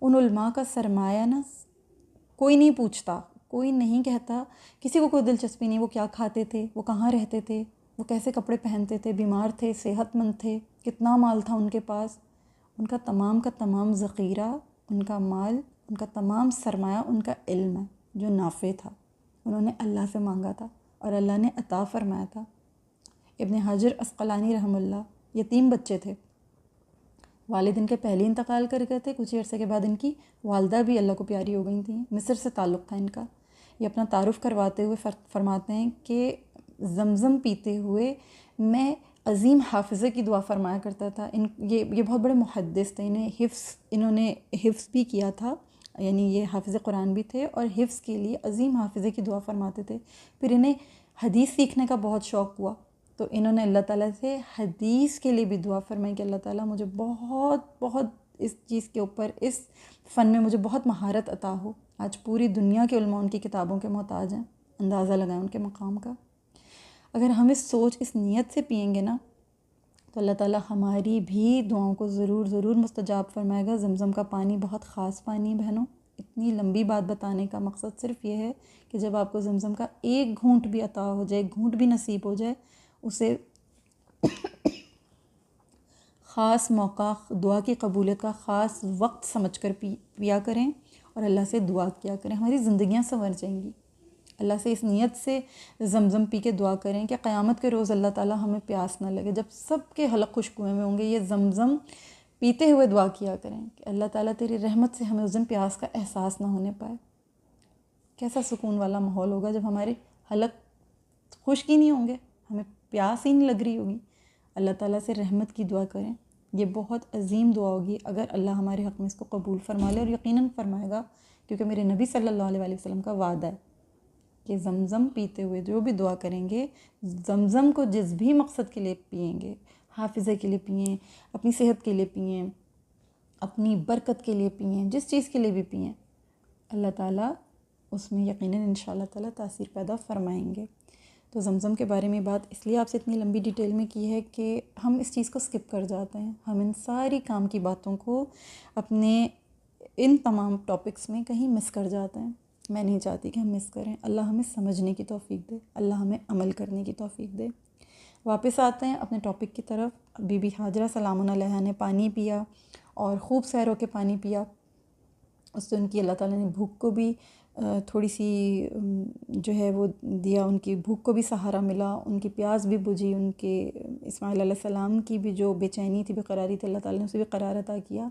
ان علماء کا سرمایہ نا کوئی نہیں پوچھتا، کوئی نہیں کہتا، کسی کو کوئی دلچسپی نہیں وہ کیا کھاتے تھے، وہ کہاں رہتے تھے، وہ کیسے کپڑے پہنتے تھے، بیمار تھے، صحت مند تھے، کتنا مال تھا ان کے پاس۔ ان کا تمام ذخیرہ، ان کا مال، ان کا تمام سرمایہ ان کا علم ہے جو نافع تھا۔ انہوں نے اللہ سے مانگا تھا اور اللہ نے عطا فرمایا تھا۔ ابن حجر عسقلانی رحمہ اللہ یتیم بچے تھے، والد ان کے پہلے انتقال کر گئے تھے، کچھ عرصے کے بعد ان کی والدہ بھی اللہ کو پیاری ہو گئی تھیں، مصر سے تعلق تھا ان کا۔ یہ اپنا تعارف کرواتے ہوئے فرماتے ہیں کہ زمزم پیتے ہوئے میں عظیم حافظے کی دعا فرمایا کرتا تھا۔ یہ بہت بڑے محدث تھے، انہوں نے حفظ بھی کیا تھا، یعنی یہ حافظ قرآن بھی تھے اور حفظ کے لیے عظیم حافظے کی دعا فرماتے تھے۔ پھر انہیں حدیث سیکھنے کا بہت شوق ہوا تو انہوں نے اللہ تعالیٰ سے حدیث کے لیے بھی دعا فرمائی کہ اللہ تعالیٰ مجھے بہت اس چیز کے اوپر، اس فن میں مجھے بہت مہارت عطا ہو۔ آج پوری دنیا کے علماء ان کی کتابوں کے محتاج ہیں، اندازہ لگائیں ان کے مقام کا۔ اگر ہم اس نیت سے پئیں گے نا تو اللہ تعالیٰ ہماری بھی دعاؤں کو ضرور مستجاب فرمائے گا۔ زمزم کا پانی بہت خاص پانی بہنوں، اتنی لمبی بات بتانے کا مقصد صرف یہ ہے کہ جب آپ کو زمزم کا ایک گھونٹ بھی عطا ہو جائے، ایک گھونٹ بھی نصیب ہو جائے، اسے خاص موقع، دعا کی قبولیت کا خاص وقت سمجھ کر پیا کریں اور اللہ سے دعا کیا کریں، ہماری زندگیاں سنور جائیں گی۔ اللہ سے اس نیت سے زمزم پی کے دعا کریں کہ قیامت کے روز اللہ تعالیٰ ہمیں پیاس نہ لگے، جب سب کے حلق خشک ہوئے ہوں گے، یہ زمزم پیتے ہوئے دعا کیا کریں کہ اللہ تعالیٰ تیری رحمت سے ہمیں اس دن پیاس کا احساس نہ ہونے پائے۔ کیسا سکون والا ماحول ہوگا جب ہمارے حلق خشک ہی نہیں ہوں گے، ہمیں پیاس ہی نہیں لگ رہی ہوگی۔ اللہ تعالیٰ سے رحمت کی دعا کریں، یہ بہت عظیم دعا ہوگی اگر اللہ ہمارے حق میں اس کو قبول فرما لے، اور یقیناً فرمائے گا، کیونکہ میرے نبی صلی اللہ علیہ وسلم کا وعدہ ہے کہ زمزم پیتے ہوئے جو بھی دعا کریں گے، زمزم کو جس بھی مقصد کے لیے پئیں گے، حافظے کے لیے پئیں، اپنی صحت کے لیے پئیں، اپنی برکت کے لیے پئیں، جس چیز کے لیے بھی پئیں، اللہ تعالیٰ اس میں یقیناً انشاءاللہ تعالیٰ تاثیر پیدا فرمائیں گے۔ تو زمزم کے بارے میں بات اس لیے آپ سے اتنی لمبی ڈیٹیل میں کی ہے کہ ہم اس چیز کو سکپ کر جاتے ہیں، ہم ان ساری کام کی باتوں کو اپنے ان تمام ٹاپکس میں کہیں مس کر جاتے ہیں۔ میں نہیں چاہتی کہ ہم مس کریں، اللہ ہمیں سمجھنے کی توفیق دے، اللہ ہمیں عمل کرنے کی توفیق دے۔ واپس آتے ہیں اپنے ٹاپک کی طرف۔ بی بی حاجرہ سلام علیہا نے پانی پیا اور خوب سیر ہو کے پانی پیا، اس سے ان کی اللہ تعالیٰ نے بھوک کو بھی تھوڑی سی جو ہے وہ دیا، ان کی بھوک کو بھی سہارا ملا، ان کی پیاس بھی بجھی، ان کے اسماعیل علیہ السلام کی بھی جو بے چینی تھی، بے قراری تھی، اللہ تعالیٰ نے اسے بھی قرار عطا کیا۔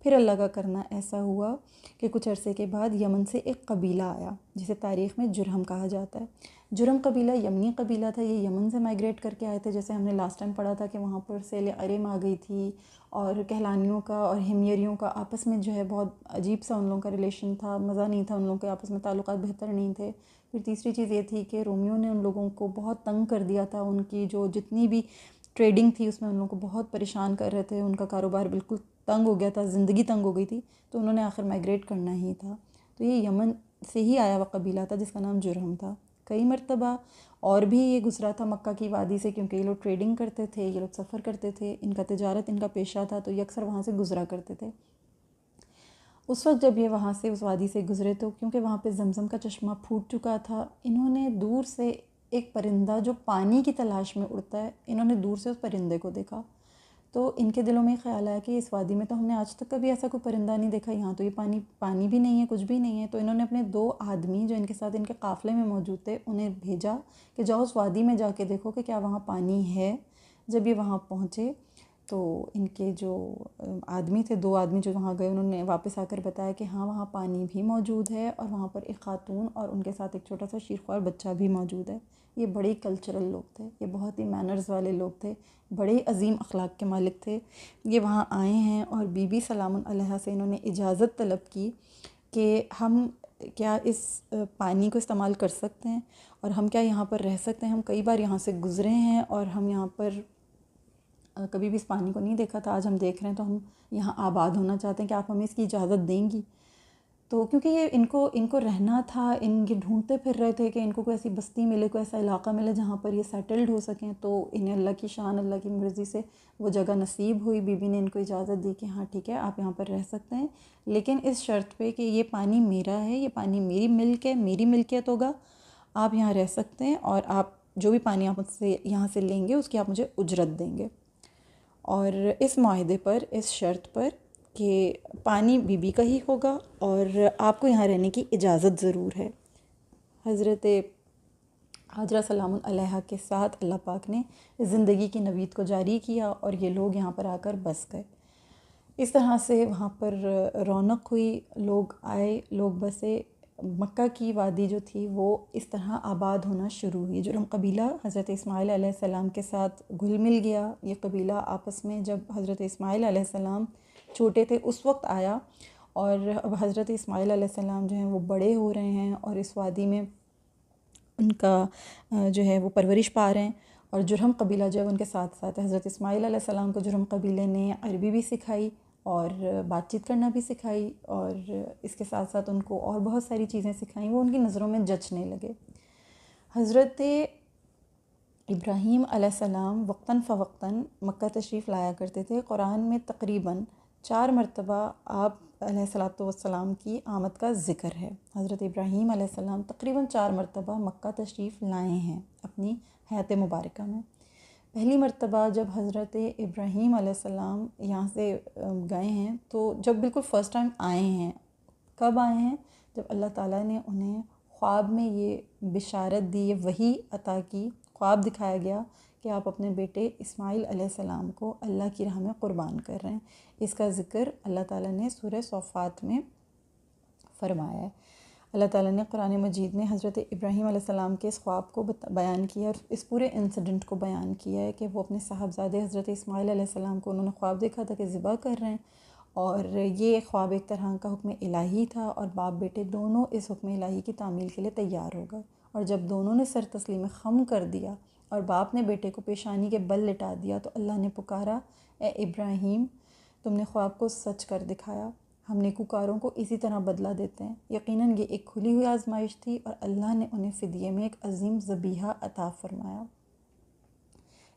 پھر اللہ کا کرنا ایسا ہوا کہ کچھ عرصے کے بعد یمن سے ایک قبیلہ آیا جسے تاریخ میں جرہم کہا جاتا ہے۔ جرہم قبیلہ یمنی قبیلہ تھا، یہ یمن سے مائیگریٹ کر کے آئے تھے، جیسے ہم نے لاسٹ ٹائم پڑھا تھا کہ وہاں پر سیل عرم آ گئی تھی، اور کہلانیوں کا اور ہمیریوں کا آپس میں جو ہے بہت عجیب سا ان لوگوں کا ریلیشن تھا، مزہ نہیں تھا، ان لوگوں کے آپس میں تعلقات بہتر نہیں تھے۔ پھر تیسری چیز یہ تھی کہ رومیوں نے ان لوگوں کو بہت تنگ کر دیا تھا، ان کی جو جتنی بھی ٹریڈنگ تھی اس میں ان لوگوں کو بہت پریشان کر رہے تھے، ان کا کاروبار بالکل تنگ ہو گیا تھا، زندگی تنگ ہو گئی تھی، تو انہوں نے آخر مائیگریٹ کرنا ہی تھا۔ تو یہ یمن سے ہی آیا ہوا قبیلہ تھا جس کا نام جرہم تھا۔ کئی مرتبہ اور بھی یہ گزرا تھا مکہ کی وادی سے، کیونکہ یہ لوگ ٹریڈنگ کرتے تھے، یہ لوگ سفر کرتے تھے، ان کا تجارت ان کا پیشہ تھا، تو یہ اکثر وہاں سے گزرا کرتے تھے۔ اس وقت جب یہ وہاں سے اس وادی سے گزرے تو کیونکہ وہاں پہ زمزم کا چشمہ پھوٹ چکا تھا، انہوں نے دور سے ایک پرندہ جو پانی کی تلاش میں اڑتا ہے، انہوں نے دور سے اس پرندے کو دیکھا، تو ان کے دلوں میں خیال آیا کہ اس وادی میں تو ہم نے آج تک کبھی ایسا کوئی پرندہ نہیں دیکھا، یہاں تو یہ پانی بھی نہیں ہے، کچھ بھی نہیں ہے۔ تو انہوں نے اپنے 2 آدمی جو ان کے ساتھ ان کے قافلے میں موجود تھے انہیں بھیجا کہ جاؤ اس وادی میں جا کے دیکھو کہ کیا وہاں پانی ہے۔ جب یہ وہاں پہنچے تو ان کے جو آدمی تھے، 2 آدمی جو وہاں گئے، انہوں نے واپس آ کر بتایا کہ ہاں وہاں پانی بھی موجود ہے، اور وہاں پر ایک خاتون اور ان کے ساتھ ایک چھوٹا سا شیرخوار بچہ بھی موجود ہے۔ یہ بڑے کلچرل لوگ تھے، یہ بہت ہی مینرز والے لوگ تھے، بڑے عظیم اخلاق کے مالک تھے۔ یہ وہاں آئے ہیں اور بی بی سلام علیہا سے انہوں نے اجازت طلب کی کہ ہم کیا اس پانی کو استعمال کر سکتے ہیں اور ہم کیا یہاں پر رہ سکتے ہیں. ہم کئی بار یہاں سے گزرے ہیں اور ہم یہاں پر کبھی بھی اس پانی کو نہیں دیکھا تھا. آج ہم دیکھ رہے ہیں تو ہم یہاں آباد ہونا چاہتے ہیں. کہ آپ ہمیں اس کی اجازت دیں گی؟ تو کیونکہ یہ ان کو رہنا تھا، یہ ڈھونڈتے پھر رہے تھے کہ ان کو کوئی ایسی بستی ملے، کوئی ایسا علاقہ ملے جہاں پر یہ سیٹلڈ ہو سکیں. تو انہیں اللہ کی شان، اللہ کی مرضی سے وہ جگہ نصیب ہوئی. بی بی نے ان کو اجازت دی کہ ہاں ٹھیک ہے آپ یہاں پر رہ سکتے ہیں، لیکن اس شرط پہ کہ یہ پانی میرا ہے، یہ پانی میری ملک ہے، میری ملکیت ہوگا. آپ یہاں رہ سکتے ہیں اور آپ جو بھی پانی آپ مجھ سے یہاں سے لیں گے اس کی آپ مجھے اجرت دیں گے. اور اس معاہدے پر، اس شرط پر کہ پانی بی بی کا ہی ہوگا اور آپ کو یہاں رہنے کی اجازت ضرور ہے. حضرت حاجرہ سلام علیہا کے ساتھ اللہ پاک نے زندگی کی نوید کو جاری کیا اور یہ لوگ یہاں پر آ کر بس گئے. اس طرح سے وہاں پر رونق ہوئی، لوگ آئے، لوگ بسے. مکہ کی وادی جو تھی وہ اس طرح آباد ہونا شروع ہوئی. جرہم قبیلہ حضرت اسماعیل علیہ السلام کے ساتھ گھل مل گیا. یہ قبیلہ آپس میں جب حضرت اسماعیل علیہ السلام چھوٹے تھے اس وقت آیا، اور اب حضرت اسماعیل علیہ السلام جو ہیں وہ بڑے ہو رہے ہیں اور اس وادی میں ان کا جو ہے وہ پرورش پا رہے ہیں. اور جرہم قبیلہ جو ہے ان کے ساتھ ساتھ حضرت اسماعیل علیہ السلام کو جرہم قبیلے نے عربی بھی سکھائی اور بات چیت کرنا بھی سکھائی، اور اس کے ساتھ ساتھ ان کو اور بہت ساری چیزیں سکھائیں. وہ ان کی نظروں میں جچنے لگے. حضرت ابراہیم علیہ السلام وقتاً فوقتاً مکہ تشریف لایا کرتے تھے. قرآن میں تقریباً 4 مرتبہ آپ علیہ السلام کی آمد کا ذکر ہے. حضرت ابراہیم علیہ السلام تقریباً 4 مرتبہ مکہ تشریف لائے ہیں اپنی حیات مبارکہ میں. پہلی مرتبہ جب حضرت ابراہیم علیہ السلام یہاں سے گئے ہیں تو جب بالکل فرسٹ ٹائم آئے ہیں، کب آئے ہیں؟ جب اللہ تعالیٰ نے انہیں خواب میں یہ بشارت دی، یہ وحی عطا کی، خواب دکھایا گیا کہ آپ اپنے بیٹے اسماعیل علیہ السلام کو اللہ کی راہ میں قربان کر رہے ہیں. اس کا ذکر اللہ تعالیٰ نے سورہ صافات میں فرمایا ہے. اللہ تعالیٰ نے قرآن مجید میں حضرت ابراہیم علیہ السلام کے اس خواب کو بیان کیا اور اس پورے انسیڈنٹ کو بیان کیا ہے کہ وہ اپنے صاحبزادے حضرت اسماعیل علیہ السلام کو انہوں نے خواب دیکھا تھا کہ ذبح کر رہے ہیں، اور یہ خواب ایک طرح کا حکم الہی تھا اور باپ بیٹے دونوں اس حکم الہی کی تعمیل کے لیے تیار ہو گئے. اور جب دونوں نے سر تسلیم خم کر دیا اور باپ نے بیٹے کو پیشانی کے بل لٹا دیا تو اللہ نے پکارا، اے ابراہیم تم نے خواب کو سچ کر دکھایا، ہم نیکوکاروں کو اسی طرح بدلہ دیتے ہیں. یقیناً یہ ایک کھلی ہوئی آزمائش تھی اور اللہ نے انہیں فدیے میں ایک عظیم ذبیحہ عطا فرمایا.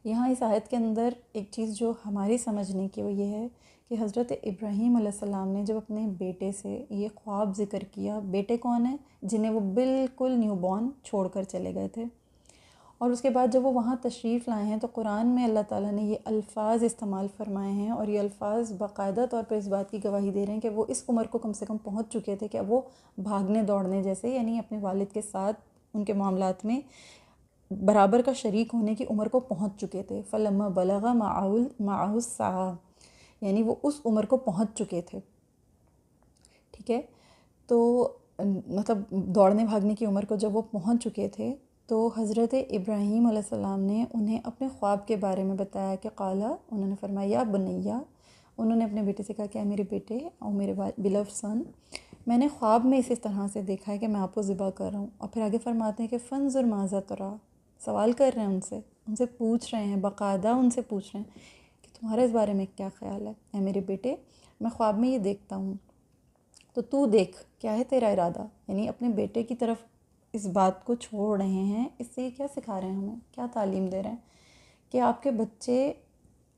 یہاں اس آیت کے اندر ایک چیز جو ہماری سمجھنے کی وہ یہ ہے کہ حضرت ابراہیم علیہ السلام نے جب اپنے بیٹے سے یہ خواب ذکر کیا، بیٹے کون ہیں؟ جنہیں وہ بالکل نیو بورن چھوڑ کر چلے گئے تھے. اور اس کے بعد جب وہ وہاں تشریف لائے ہیں تو قرآن میں اللہ تعالیٰ نے یہ الفاظ استعمال فرمائے ہیں، اور یہ الفاظ باقاعدہ طور پر اس بات کی گواہی دے رہے ہیں کہ وہ اس عمر کو کم سے کم پہنچ چکے تھے کہ اب وہ بھاگنے دوڑنے جیسے، یعنی اپنے والد کے ساتھ ان کے معاملات میں برابر کا شریک ہونے کی عمر کو پہنچ چکے تھے. فلما بلغ معہ السعی، یعنی وہ اس عمر کو پہنچ چکے تھے. ٹھیک ہے، تو مطلب دوڑنے بھاگنے کی عمر کو جب وہ پہنچ چکے تھے تو حضرت ابراہیم علیہ السلام نے انہیں اپنے خواب کے بارے میں بتایا کہ قالا، انہوں نے فرمایا یا بنیا، انہوں نے اپنے بیٹے سے کہا کہ اے میرے بیٹے اور میرے بلوڈ سن، میں نے خواب میں اس طرح سے دیکھا ہے کہ میں آپ کو ذبح کر رہا ہوں. اور پھر آگے فرماتے ہیں کہ فانظر ماذا تری، سوال کر رہے ہیں ان سے پوچھ رہے ہیں، باقاعدہ ان سے پوچھ رہے ہیں کہ تمہارا اس بارے میں کیا خیال ہے. اے میرے بیٹے میں خواب میں یہ دیکھتا ہوں تو تو دیکھ کیا ہے تیرا ارادہ. یعنی اپنے بیٹے کی طرف اس بات کو چھوڑ رہے ہیں. اس سے کیا سکھا رہے ہیں ہمیں، کیا تعلیم دے رہے ہیں کہ آپ کے بچے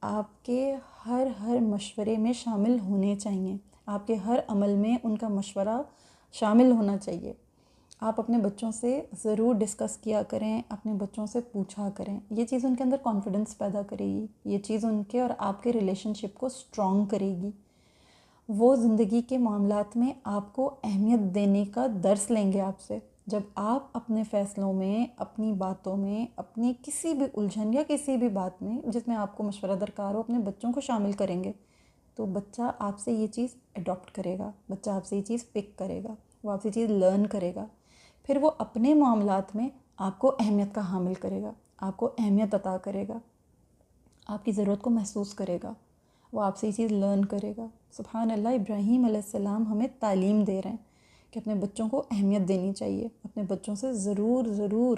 آپ کے ہر مشورے میں شامل ہونے چاہیے، آپ کے ہر عمل میں ان کا مشورہ شامل ہونا چاہیے. آپ اپنے بچوں سے ضرور ڈسکس کیا کریں، اپنے بچوں سے پوچھا کریں. یہ چیز ان کے اندر کانفیڈنس پیدا کرے گی، یہ چیز ان کے اور آپ کے ریلیشن شپ کو اسٹرانگ کرے گی. وہ زندگی کے معاملات میں آپ کو اہمیت دینے کا درس لیں گے آپ سے. جب آپ اپنے فیصلوں میں، اپنی باتوں میں، اپنی کسی بھی الجھن یا کسی بھی بات میں جس میں آپ کو مشورہ درکار ہو اپنے بچوں کو شامل کریں گے تو بچہ آپ سے یہ چیز اڈاپٹ کرے گا، بچہ آپ سے یہ چیز پک کرے گا، وہ آپ سے یہ چیز لرن کرے گا. پھر وہ اپنے معاملات میں آپ کو اہمیت کا حامل کرے گا، آپ کو اہمیت عطا کرے گا، آپ کی ضرورت کو محسوس کرے گا، وہ آپ سے یہ چیز لرن کرے گا. سبحان اللہ، ابراہیم علیہ السلام ہمیں تعلیم دے رہے ہیں کہ اپنے بچوں کو اہمیت دینی چاہیے، اپنے بچوں سے ضرور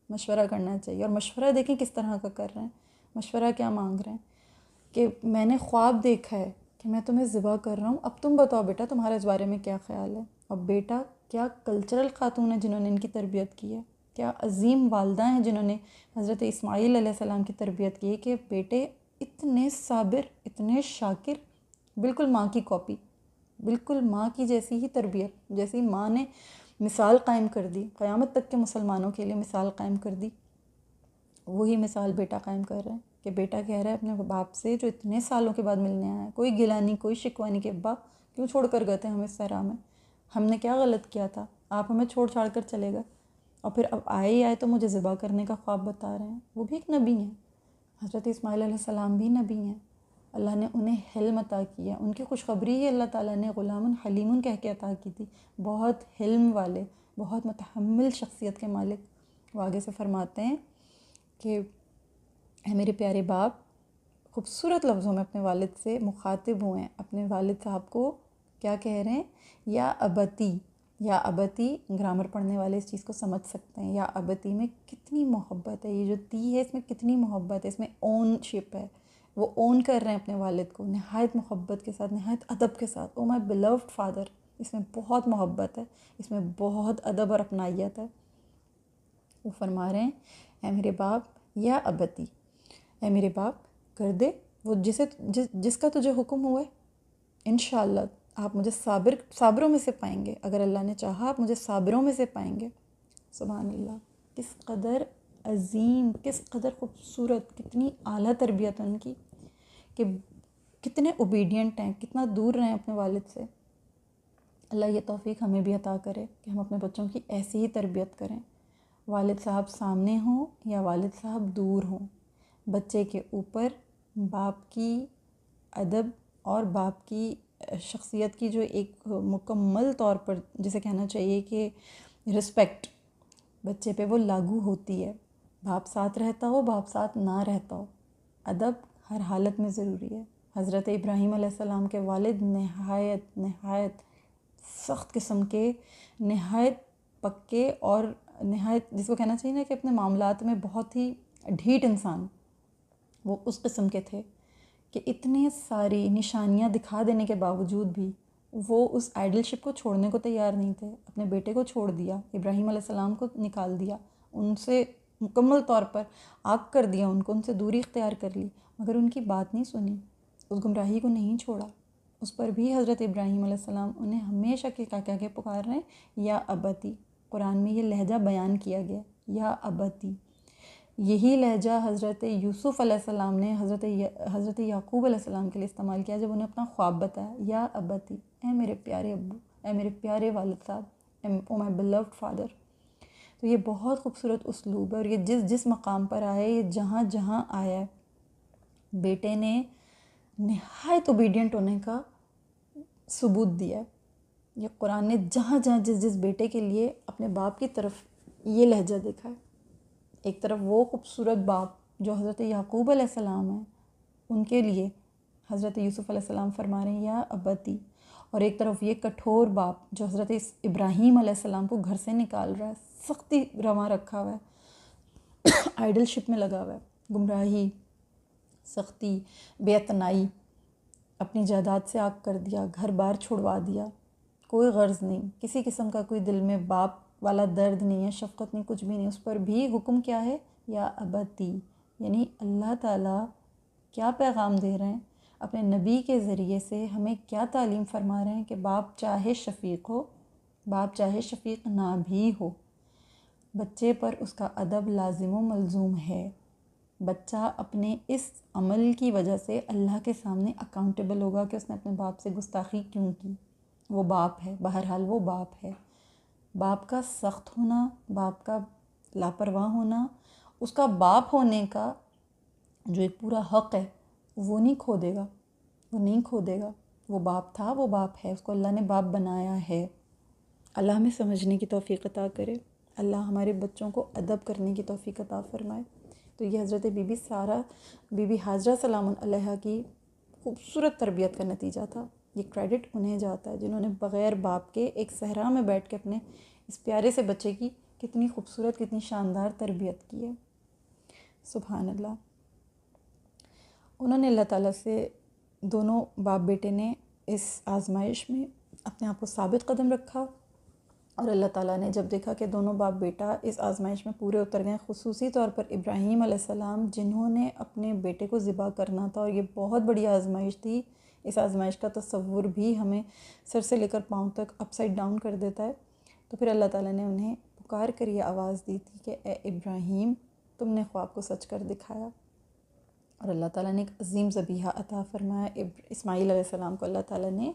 مشورہ کرنا چاہیے، اور مشورہ دیکھیں کس طرح کا کر رہے ہیں، مشورہ کیا مانگ رہے ہیں کہ میں نے خواب دیکھا ہے کہ میں تمہیں ذبح کر رہا ہوں، اب تم بتاؤ بیٹا تمہارا اس بارے میں کیا خیال ہے۔ اور بیٹا کیا کلچرل خاتون ہیں جنہوں نے ان کی تربیت کی ہے، کیا عظیم والدہ ہیں جنہوں نے حضرت اسماعیل علیہ السلام کی تربیت کی ہے کہ بیٹے اتنے صابر، اتنے شاکر، بالکل ماں کی کاپی، بالکل ماں کی جیسی ہی تربیت، جیسی ماں نے مثال قائم کر دی، قیامت تک کے مسلمانوں کے لیے مثال قائم کر دی، وہی مثال بیٹا قائم کر رہے ہیں کہ بیٹا کہہ رہا ہے اپنے باپ سے جو اتنے سالوں کے بعد ملنے آیا ہے، کوئی گلا نہیں، کوئی شکوہ نہیں کہ ابا کیوں چھوڑ کر گئے تھے ہمیں اس صحرا میں، ہم نے کیا غلط کیا تھا، آپ ہمیں چھوڑ چھاڑ کر چلے گئے، اور پھر اب آئے ہی آئے تو مجھے ذبح کرنے کا خواب بتا رہے ہیں۔ وہ بھی ایک نبی ہیں، حضرت اسماعیل علیہ السلام بھی نبی ہیں، اللہ نے انہیں حلم عطا کیا، ان کی خوشخبری ہی اللہ تعالیٰ نے غلام حلیم کہہ کے عطا کی تھی، بہت حلم والے، بہت متحمل شخصیت کے مالک۔ وہ آگے سے فرماتے ہیں کہ اے میرے پیارے باپ، خوبصورت لفظوں میں اپنے والد سے مخاطب ہوئے ہیں، اپنے والد صاحب کو کیا کہہ رہے ہیں، یا ابتی، یا ابتی، گرامر پڑھنے والے اس چیز کو سمجھ سکتے ہیں، یا ابتی میں کتنی محبت ہے، یہ جو تی ہے اس میں کتنی محبت ہے، اس میں اون شپ ہے، وہ اون کر رہے ہیں اپنے والد کو نہایت محبت کے ساتھ، نہایت ادب کے ساتھ، او مائی بلوڈ فادر، اس میں بہت محبت ہے، اس میں بہت ادب اور اپنائیت ہے۔ وہ فرما رہے ہیں اے میرے باپ، یا ابتی، اے میرے باپ کر دے وہ جس کا تجھے حکم ہوئے، انشاءاللہ آپ مجھے صابروں میں سے پائیں گے، اگر اللہ نے چاہا آپ مجھے صابروں میں سے پائیں گے۔ سبحان اللہ، کس قدر عظیم، کس قدر خوبصورت، کتنی اعلیٰ تربیت ان کی، کہ کتنے اوبیڈینٹ ہیں، کتنا دور رہے ہیں اپنے والد سے۔ اللہ یہ توفیق ہمیں بھی عطا کرے کہ ہم اپنے بچوں کی ایسی ہی تربیت کریں، والد صاحب سامنے ہوں یا والد صاحب دور ہوں، بچے کے اوپر باپ کی ادب اور باپ کی شخصیت کی جو ایک مکمل طور پر جسے کہنا چاہیے کہ رسپیکٹ بچے پہ وہ لاگو ہوتی ہے، باپ ساتھ رہتا ہو، باپ ساتھ نہ رہتا ہو، ادب ہر حالت میں ضروری ہے۔ حضرت ابراہیم علیہ السلام کے والد نہایت سخت قسم کے، نہایت پکے اور نہایت جس کو کہنا چاہیے نا کہ اپنے معاملات میں بہت ہی ڈھیٹ انسان، وہ اس قسم کے تھے کہ اتنے ساری نشانیاں دکھا دینے کے باوجود بھی وہ اس آئیڈل شپ کو چھوڑنے کو تیار نہیں تھے، اپنے بیٹے کو چھوڑ دیا، ابراہیم علیہ السلام کو نکال دیا، ان سے مکمل طور پر آگ کر دیا، ان کو ان سے دوری اختیار کر لی، مگر ان کی بات نہیں سنی، اس گمراہی کو نہیں چھوڑا، اس پر بھی حضرت ابراہیم علیہ السلام انہیں ہمیشہ کہہ کے پکار رہے ہیں یا ابتی۔ قرآن میں یہ لہجہ بیان کیا گیا، یا ابتی۔ یہی لہجہ حضرت یوسف علیہ السلام نے حضرت یعقوب علیہ السلام کے لیے استعمال کیا جب انہیں اپنا خواب بتایا، یا ابتی، اے میرے پیارے ابو، اے میرے پیارے والد صاحب، او مائی بلوڈ فادر۔ تو یہ بہت خوبصورت اسلوب ہے، اور یہ جس مقام پر آیا ہے، یہ جہاں جہاں آیا ہے، بیٹے نے نہایت اوبیڈینٹ ہونے کا ثبوت دیا ہے۔ یہ قرآن نے جہاں جہاں جس بیٹے کے لیے اپنے باپ کی طرف یہ لہجہ دیکھا ہے، ایک طرف وہ خوبصورت باپ جو حضرت یعقوب علیہ السلام ہیں، ان کے لیے حضرت یوسف علیہ السلام فرما رہے ہیں یا ابتی، اور ایک طرف یہ کٹھور باپ جو حضرت ابراہیم علیہ السلام کو گھر سے نکال رہا ہے، سختی رواں رکھا ہوا ہے، آئیڈل شپ میں لگا ہوا ہے، گمراہی، سختی، بے اعتنائی، اپنی جائیداد سے آگ کر دیا، گھر بار چھڑوا دیا، کوئی غرض نہیں، کسی قسم کا کوئی دل میں باپ والا درد نہیں ہے، شفقت نہیں، کچھ بھی نہیں، اس پر بھی حکم کیا ہے، یا ابتی، یعنی اللہ تعالیٰ کیا پیغام دے رہے ہیں اپنے نبی کے ذریعے سے، ہمیں کیا تعلیم فرما رہے ہیں کہ باپ چاہے شفیق ہو، باپ چاہے شفیق نہ بھی ہو، بچے پر اس کا ادب لازم و ملزوم ہے، بچہ اپنے اس عمل کی وجہ سے اللہ کے سامنے اکاؤنٹیبل ہوگا کہ اس نے اپنے باپ سے گستاخی کیوں کی، وہ باپ ہے، بہرحال وہ باپ ہے، باپ کا سخت ہونا، باپ کا لاپرواہ ہونا، اس کا باپ ہونے کا جو ایک پورا حق ہے وہ نہیں کھو دے گا، وہ نہیں کھو دے گا، وہ باپ تھا، وہ باپ ہے، اس کو اللہ نے باپ بنایا ہے۔ اللہ ہمیں سمجھنے کی توفیق عطا کرے، اللہ ہمارے بچوں کو ادب کرنے کی توفیق عطا فرمائے۔ تو یہ حضرت بی بی سارہ، بی بی ہاجرہ سلام علیہا کی خوبصورت تربیت کا نتیجہ تھا۔ یہ کریڈٹ انہیں جاتا ہے جنہوں نے بغیر باپ کے ایک صحرا میں بیٹھ کے اپنے اس پیارے سے بچے کی کتنی خوبصورت کتنی شاندار تربیت کی ہے. سبحان اللہ. انہوں نے اللہ تعالیٰ سے دونوں باپ بیٹے نے اس آزمائش میں اپنے آپ کو ثابت قدم رکھا، اور اللہ تعالیٰ نے جب دیکھا کہ دونوں باپ بیٹا اس آزمائش میں پورے اتر گئے، خصوصی طور پر ابراہیم علیہ السلام جنہوں نے اپنے بیٹے کو ذبح کرنا تھا، اور یہ بہت بڑی آزمائش تھی. اس آزمائش کا تصور بھی ہمیں سر سے لے کر پاؤں تک اپ سائڈ ڈاؤن کر دیتا ہے. تو پھر اللہ تعالیٰ نے انہیں پکار کر یہ آواز دی تھی کہ اے ابراہیم، تم نے خواب کو سچ کر دکھایا. اور اللہ تعالیٰ نے ایک عظیم ذبیحہ عطا فرمایا. اسماعیل علیہ السلام کو اللہ تعالیٰ نے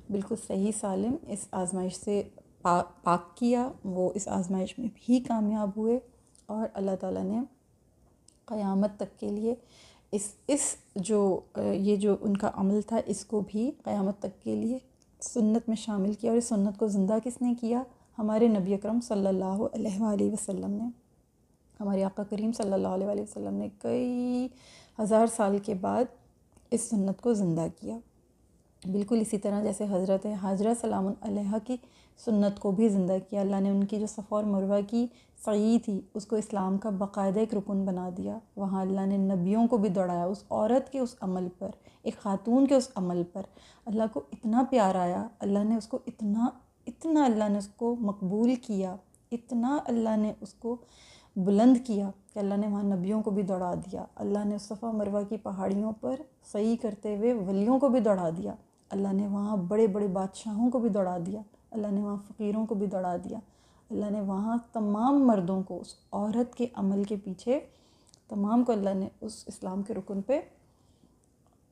بالکل صحیح سالم اس آزمائش سے پاک کیا. وہ اس آزمائش میں بھی کامیاب ہوئے، اور اللہ تعالیٰ نے قیامت تک کے لیے یہ جو ان کا عمل تھا اس کو بھی قیامت تک کے لیے سنت میں شامل کیا. اور اس سنت کو زندہ کس نے کیا؟ ہمارے نبی اکرم صلی اللہ علیہ وآلہ وسلم نے. ہمارے آقا کریم صلی اللہ علیہ وآلہ وسلم نے کئی ہزار سال کے بعد اس سنت کو زندہ کیا. بالکل اسی طرح جیسے حضرت حاجرہ سلام علیہا کی سنت کو بھی زندہ کیا. اللہ نے ان کی جو صفا اور مروہ کی سعی تھی اس کو اسلام کا باقاعدہ ایک رکن بنا دیا. وہاں اللہ نے نبیوں کو بھی دوڑایا. اس عورت کے اس عمل پر، ایک خاتون کے اس عمل پر اللہ کو اتنا پیار آیا. اللہ نے اس کو اتنا اللہ نے اس کو مقبول کیا، اتنا اللہ نے اس کو بلند کیا کہ اللہ نے وہاں نبیوں کو بھی دوڑا دیا. اللہ نے صفا مروہ کی پہاڑیوں پر سعی کرتے ہوئے ولیوں کو بھی دوڑا دیا. اللہ نے وہاں بڑے بڑے بادشاہوں کو بھی دوڑا دیا. اللہ نے وہاں فقیروں کو بھی دوڑا دیا. اللہ نے وہاں تمام مردوں کو اس عورت کے عمل کے پیچھے تمام کو اللہ نے اس اسلام کے رکن پہ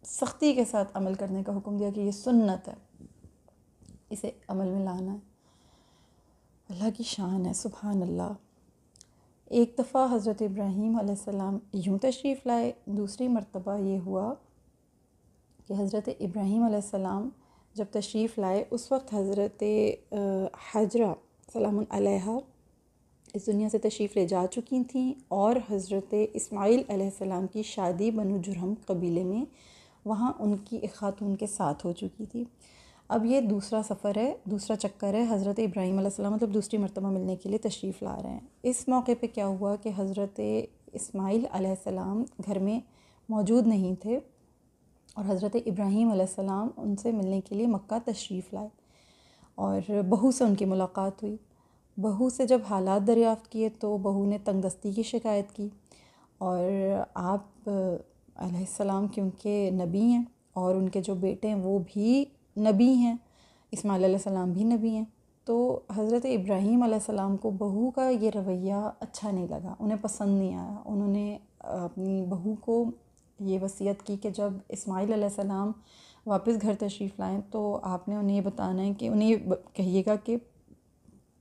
سختی کے ساتھ عمل کرنے کا حکم دیا کہ یہ سنت ہے، اسے عمل میں لانا ہے. اللہ کی شان ہے. سبحان اللہ. ایک دفعہ حضرت ابراہیم علیہ السلام یوں تشریف لائے. دوسری مرتبہ یہ ہوا کہ حضرت ابراہیم علیہ السلام جب تشریف لائے اس وقت حضرت حاجرہ سلام علیہا اس دنیا سے تشریف لے جا چکی تھیں، اور حضرت اسماعیل علیہ السلام کی شادی بنو جرہم قبیلے میں وہاں ان کی ایک خاتون کے ساتھ ہو چکی تھی. اب یہ دوسرا سفر ہے، دوسرا چکر ہے. حضرت ابراہیم علیہ السلام مطلب دوسری مرتبہ ملنے کے لیے تشریف لا رہے ہیں. اس موقع پہ کیا ہوا کہ حضرت اسماعیل علیہ السلام گھر میں موجود نہیں تھے، اور حضرت ابراہیم علیہ السلام ان سے ملنے کے لیے مکہ تشریف لائے، اور بہو سے ان کی ملاقات ہوئی. بہو سے جب حالات دریافت کیے تو بہو نے تنگ دستی کی شکایت کی، اور آپ علیہ السلام کیونکہ نبی ہیں اور ان کے جو بیٹے ہیں وہ بھی نبی ہیں، اسماعیل علیہ السلام بھی نبی ہیں، تو حضرت ابراہیم علیہ السلام کو بہو کا یہ رویہ اچھا نہیں لگا، انہیں پسند نہیں آیا. انہوں نے اپنی بہو کو یہ وصیت کی کہ جب اسماعیل علیہ السلام واپس گھر تشریف لائیں تو آپ نے انہیں یہ بتانا ہے کہ انہیں یہ کہیے گا کہ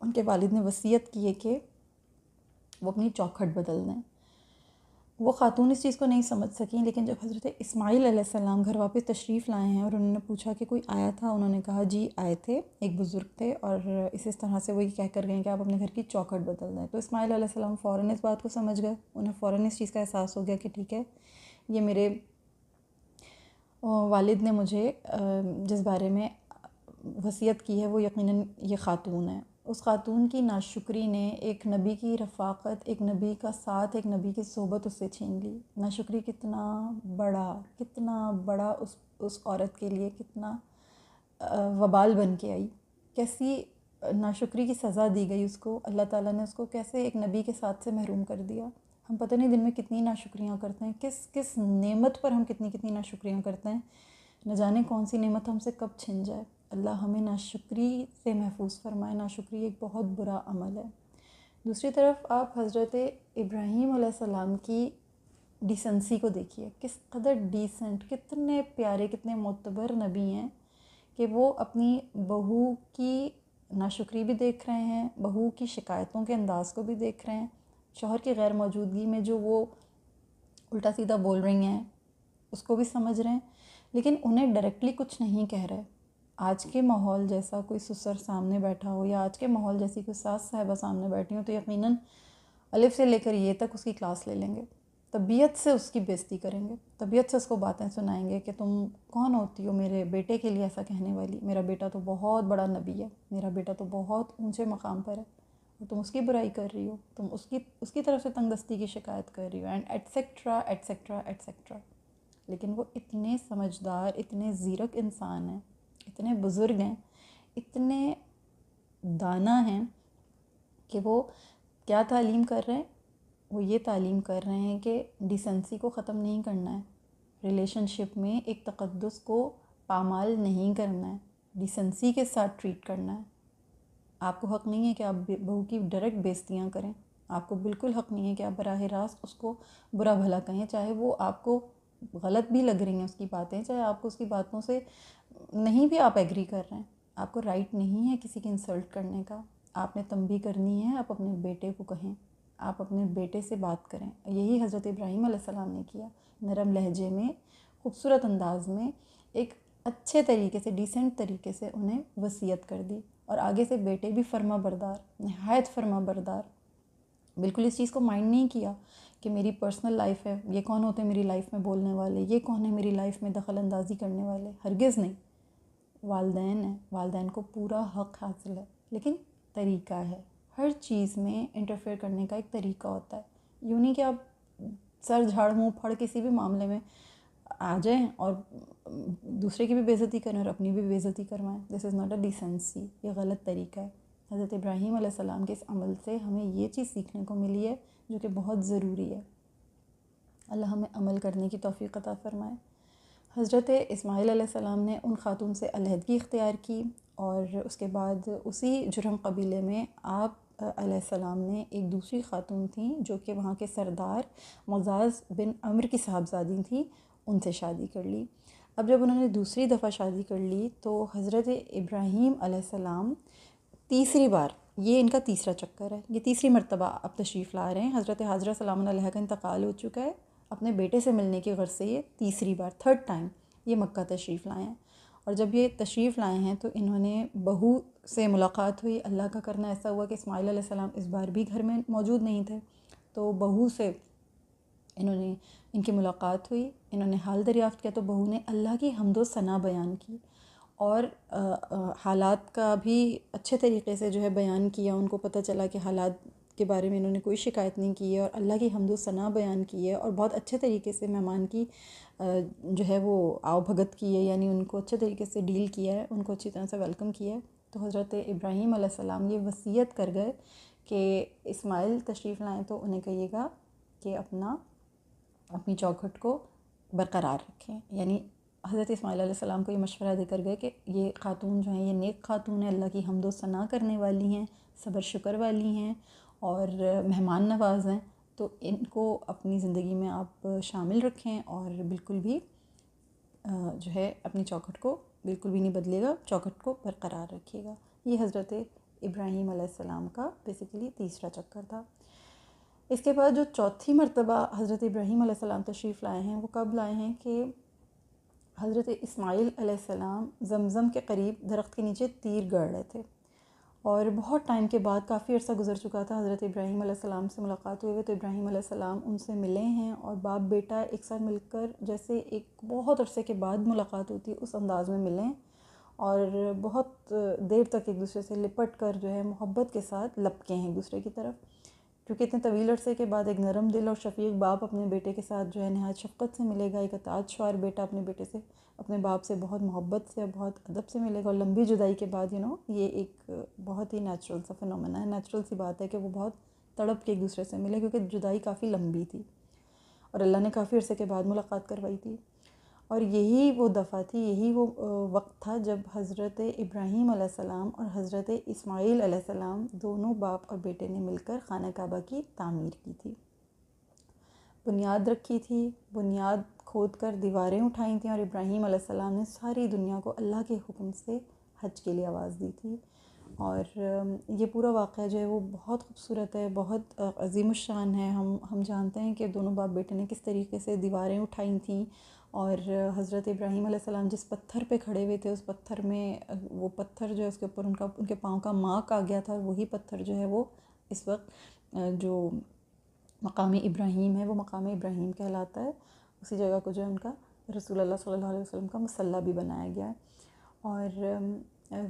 ان کے والد نے وصیت کی ہے کہ وہ اپنی چوکھٹ بدل دیں. وہ خاتون اس چیز کو نہیں سمجھ سکیں، لیکن جب حضرت اسماعیل علیہ السلام گھر واپس تشریف لائے ہیں اور انہوں نے پوچھا کہ کوئی آیا تھا، انہوں نے کہا جی آئے تھے، ایک بزرگ تھے، اور اس طرح سے وہ یہ کہہ کر گئے کہ آپ اپنے گھر کی چوکھٹ بدل دیں. تو اسماعیل علیہ السلام فوراً اس بات کو سمجھ گئے. انہیں فوراً اس چیز کا احساس ہو گیا کہ ٹھیک ہے، یہ میرے والد نے مجھے جس بارے میں وصیت کی ہے وہ یقیناً یہ خاتون ہے. اس خاتون کی ناشکری نے ایک نبی کی رفاقت، ایک نبی کا ساتھ، ایک نبی کی صحبت اس سے چھین لی. ناشکری کتنا بڑا اس عورت کے لیے کتنا وبال بن کے آئی. کیسی ناشکری کی سزا دی گئی اس کو. اللہ تعالیٰ نے اس کو کیسے ایک نبی کے ساتھ سے محروم کر دیا. ہم پتہ نہیں دن میں کتنی ناشکریاں کرتے ہیں، کس نعمت پر ہم کتنی ناشکریاں کرتے ہیں. نہ جانے کون سی نعمت ہم سے کب چھن جائے. اللہ ہمیں ناشکری سے محفوظ فرمائے. ناشکری ایک بہت برا عمل ہے. دوسری طرف آپ حضرت ابراہیم علیہ السلام کی ڈیسنسی کو دیکھیے، کس قدر ڈیسنٹ، کتنے پیارے، کتنے معتبر نبی ہیں کہ وہ اپنی بہو کی ناشکری بھی دیکھ رہے ہیں، بہو کی شکایتوں کے انداز کو بھی دیکھ رہے ہیں، شوہر کی غیر موجودگی میں جو وہ الٹا سیدھا بول رہی ہیں اس کو بھی سمجھ رہے ہیں، لیکن انہیں ڈائریکٹلی کچھ نہیں کہہ رہے. آج کے ماحول جیسا کوئی سسر سامنے بیٹھا ہو، یا آج کے ماحول جیسی کوئی ساس صاحبہ سامنے بیٹھی ہوں، تو یقیناً الف سے لے کر یہ تک اس کی کلاس لے لیں گے. طبیعت سے اس کی بےزتی کریں گے، طبیعت سے اس کو باتیں سنائیں گے کہ تم کون ہوتی ہو میرے بیٹے کے لیے ایسا کہنے والی، میرا بیٹا تو بہت بڑا نبی ہے، میرا بیٹا تو بہت اونچے مقام پر ہے اور تم اس کی برائی کر رہی ہو، تم اس کی طرف سے تنگ دستی کی شکایت کر رہی ہو، اینڈ ایٹسیکٹرا ایٹسیکٹرا ایٹسیکٹرا۔ لیکن وہ اتنے سمجھدار، اتنے زیرک انسان ہیں، اتنے بزرگ ہیں، اتنے دانا ہیں کہ وہ کیا تعلیم کر رہے ہیں؟ وہ یہ تعلیم کر رہے ہیں کہ ڈیسنسی کو ختم نہیں کرنا ہے، ریلیشن شپ میں ایک تقدس کو پامال نہیں کرنا ہے، ڈیسنسی کے ساتھ ٹریٹ کرنا ہے۔ آپ کو حق نہیں ہے کہ آپ بہو کی ڈائریکٹ بےزتیاں کریں، آپ کو بالکل حق نہیں ہے کہ آپ براہ راست اس کو برا بھلا کہیں، چاہے وہ آپ کو غلط بھی لگ رہی ہیں اس کی باتیں، چاہے آپ کو اس کی باتوں سے نہیں بھی آپ ایگری کر رہے ہیں، آپ کو رائٹ نہیں ہے کسی کی انسلٹ کرنے کا۔ آپ نے تنبیہ کرنی ہے، آپ اپنے بیٹے کو کہیں، آپ اپنے بیٹے سے بات کریں۔ یہی حضرت ابراہیم علیہ السلام نے کیا، نرم لہجے میں، خوبصورت انداز میں، ایک اچھے طریقے سے، ڈیسنٹ طریقے سے انہیں وصیت کر دی، اور آگے سے بیٹے بھی فرما بردار، نہایت فرما بردار، بالکل اس چیز کو مائنڈ نہیں کیا کہ میری پرسنل لائف ہے، یہ کون ہوتے ہیں میری لائف میں بولنے والے، یہ کون ہے میری لائف میں دخل اندازی کرنے والے، ہرگز نہیں۔ والدین ہیں، والدین کو پورا حق حاصل ہے، لیکن طریقہ ہے، ہر چیز میں انٹرفیئر کرنے کا ایک طریقہ ہوتا ہے۔ یوں نہیں کہ آپ سر جھاڑ منہ پھاڑ کسی بھی معاملے میں آ جائیں اور دوسرے کی بھی بے عزتی کریں اور اپنی بھی بے عزتی کروائیں۔ دس از ناٹ اے ڈیسنسی، یہ غلط طریقہ ہے۔ حضرت ابراہیم علیہ السلام کے اس عمل سے ہمیں یہ چیز سیکھنے کو ملی ہے جو کہ بہت ضروری ہے۔ اللہ ہمیں عمل کرنے کی توفیق عطا فرمائے۔ حضرت اسماعیل علیہ السلام نے ان خاتون سے علیحدگی اختیار کی، اور اس کے بعد اسی جرہم قبیلے میں آپ علیہ السلام نے ایک دوسری خاتون تھیں جو کہ وہاں کے سردار معزاز بن عمرو کی صاحبزادی تھیں، ان سے شادی کر لی۔ اب جب انہوں نے دوسری دفعہ شادی کر لی تو حضرت ابراہیم علیہ السلام تیسری بار، یہ ان کا تیسرا چکر ہے، یہ تیسری مرتبہ اب تشریف لا رہے ہیں۔ حضرت حاجرہ سلام علیہ کا انتقال ہو چکا ہے، اپنے بیٹے سے ملنے کی غرض سے یہ تیسری بار، تھرڈ ٹائم یہ مکہ تشریف لائے ہیں۔ اور جب یہ تشریف لائے ہیں تو انہوں نے بہو سے ملاقات ہوئی، اللہ کا کرنا ایسا ہوا کہ اسماعیل علیہ السلام اس بار بھی گھر میں موجود نہیں تھے، تو بہو سے ان کی ملاقات ہوئی، انہوں نے حال دریافت کیا، تو بہو نے اللہ کی حمد و ثنا بیان کی اور حالات کا بھی اچھے طریقے سے جو ہے بیان کیا۔ ان کو پتہ چلا کہ حالات کے بارے میں انہوں نے کوئی شکایت نہیں کی ہے اور اللہ کی حمد و ثنا بیان کی ہے، اور بہت اچھے طریقے سے مہمان کی جو ہے وہ آؤ بھگت کی ہے، یعنی ان کو اچھے طریقے سے ڈیل کیا ہے، ان کو اچھی طرح سے ویلکم کیا ہے۔ تو حضرت ابراہیم علیہ السلام یہ وصیت کر گئے کہ اسماعیل تشریف لائیں تو انہیں کہیے گا کہ اپنی چوکھٹ کو برقرار رکھیں، یعنی حضرت اسماعیل علیہ السلام کو یہ مشورہ دے کر گئے کہ یہ خاتون جو ہیں یہ نیک خاتون ہیں، اللہ کی حمد و ثنا کرنے والی ہیں، صبر شکر والی ہیں اور مہمان نواز ہیں، تو ان کو اپنی زندگی میں آپ شامل رکھیں اور بالکل بھی جو ہے اپنی چوکھٹ کو بالکل بھی نہیں بدلے گا، چوکھٹ کو برقرار رکھیے گا۔ یہ حضرت ابراہیم علیہ السلام کا بیسیکلی تیسرا چکر تھا۔ اس کے بعد جو چوتھی مرتبہ حضرت ابراہیم علیہ السلام تشریف لائے ہیں وہ کب لائے ہیں کہ حضرت اسماعیل علیہ السلام زمزم کے قریب درخت کے نیچے تیر گڑ رہے تھے، اور بہت ٹائم کے بعد کافی عرصہ گزر چکا تھا حضرت ابراہیم علیہ السلام سے ملاقات ہوئے، تو ابراہیم علیہ السلام ان سے ملے ہیں اور باپ بیٹا ایک ساتھ مل کر جیسے ایک بہت عرصے کے بعد ملاقات ہوتی ہے اس انداز میں ملیں، اور بہت دیر تک ایک دوسرے سے لپٹ کر جو ہے محبت کے ساتھ لپکے ہیں ایک دوسرے کی طرف، کیونکہ اتنے طویل عرصے کے بعد ایک نرم دل اور شفیق باپ اپنے بیٹے کے ساتھ جو ہے نہایت شفقت سے ملے گا، ایک اطاعت شعار بیٹا اپنے بیٹے سے، اپنے باپ سے بہت محبت سے، بہت ادب سے ملے گا، اور لمبی جدائی کے بعد یہ ایک بہت ہی نیچرل سا فنومینا ہے، نیچرل سی بات ہے کہ وہ بہت تڑپ کے ایک دوسرے سے ملے، کیونکہ جدائی کافی لمبی تھی اور اللہ نے کافی عرصے کے بعد ملاقات کروائی تھی۔ اور یہی وہ دفعہ تھی، یہی وہ وقت تھا جب حضرت ابراہیم علیہ السلام اور حضرت اسماعیل علیہ السلام دونوں باپ اور بیٹے نے مل کر خانہ کعبہ کی تعمیر کی تھی، بنیاد رکھی تھی، بنیاد کھود کر دیواریں اٹھائی تھیں، اور ابراہیم علیہ السلام نے ساری دنیا کو اللہ کے حکم سے حج کے لیے آواز دی تھی۔ اور یہ پورا واقعہ جو ہے وہ بہت خوبصورت ہے، بہت عظیم الشان ہے۔ ہم جانتے ہیں کہ دونوں باپ بیٹے نے کس طریقے سے دیواریں اٹھائی تھیں، اور حضرت ابراہیم علیہ السلام جس پتھر پہ کھڑے ہوئے تھے اس پتھر میں وہ پتھر جو ہے اس کے اوپر ان کے پاؤں کا مارک آ گیا تھا، وہی پتھر جو ہے وہ اس وقت جو مقام ابراہیم ہے، وہ مقام ابراہیم کہلاتا ہے، اسی جگہ کو جو ہے ان کا رسول اللہ صلی اللہ علیہ وسلم کا مصلی بھی بنایا گیا ہے۔ اور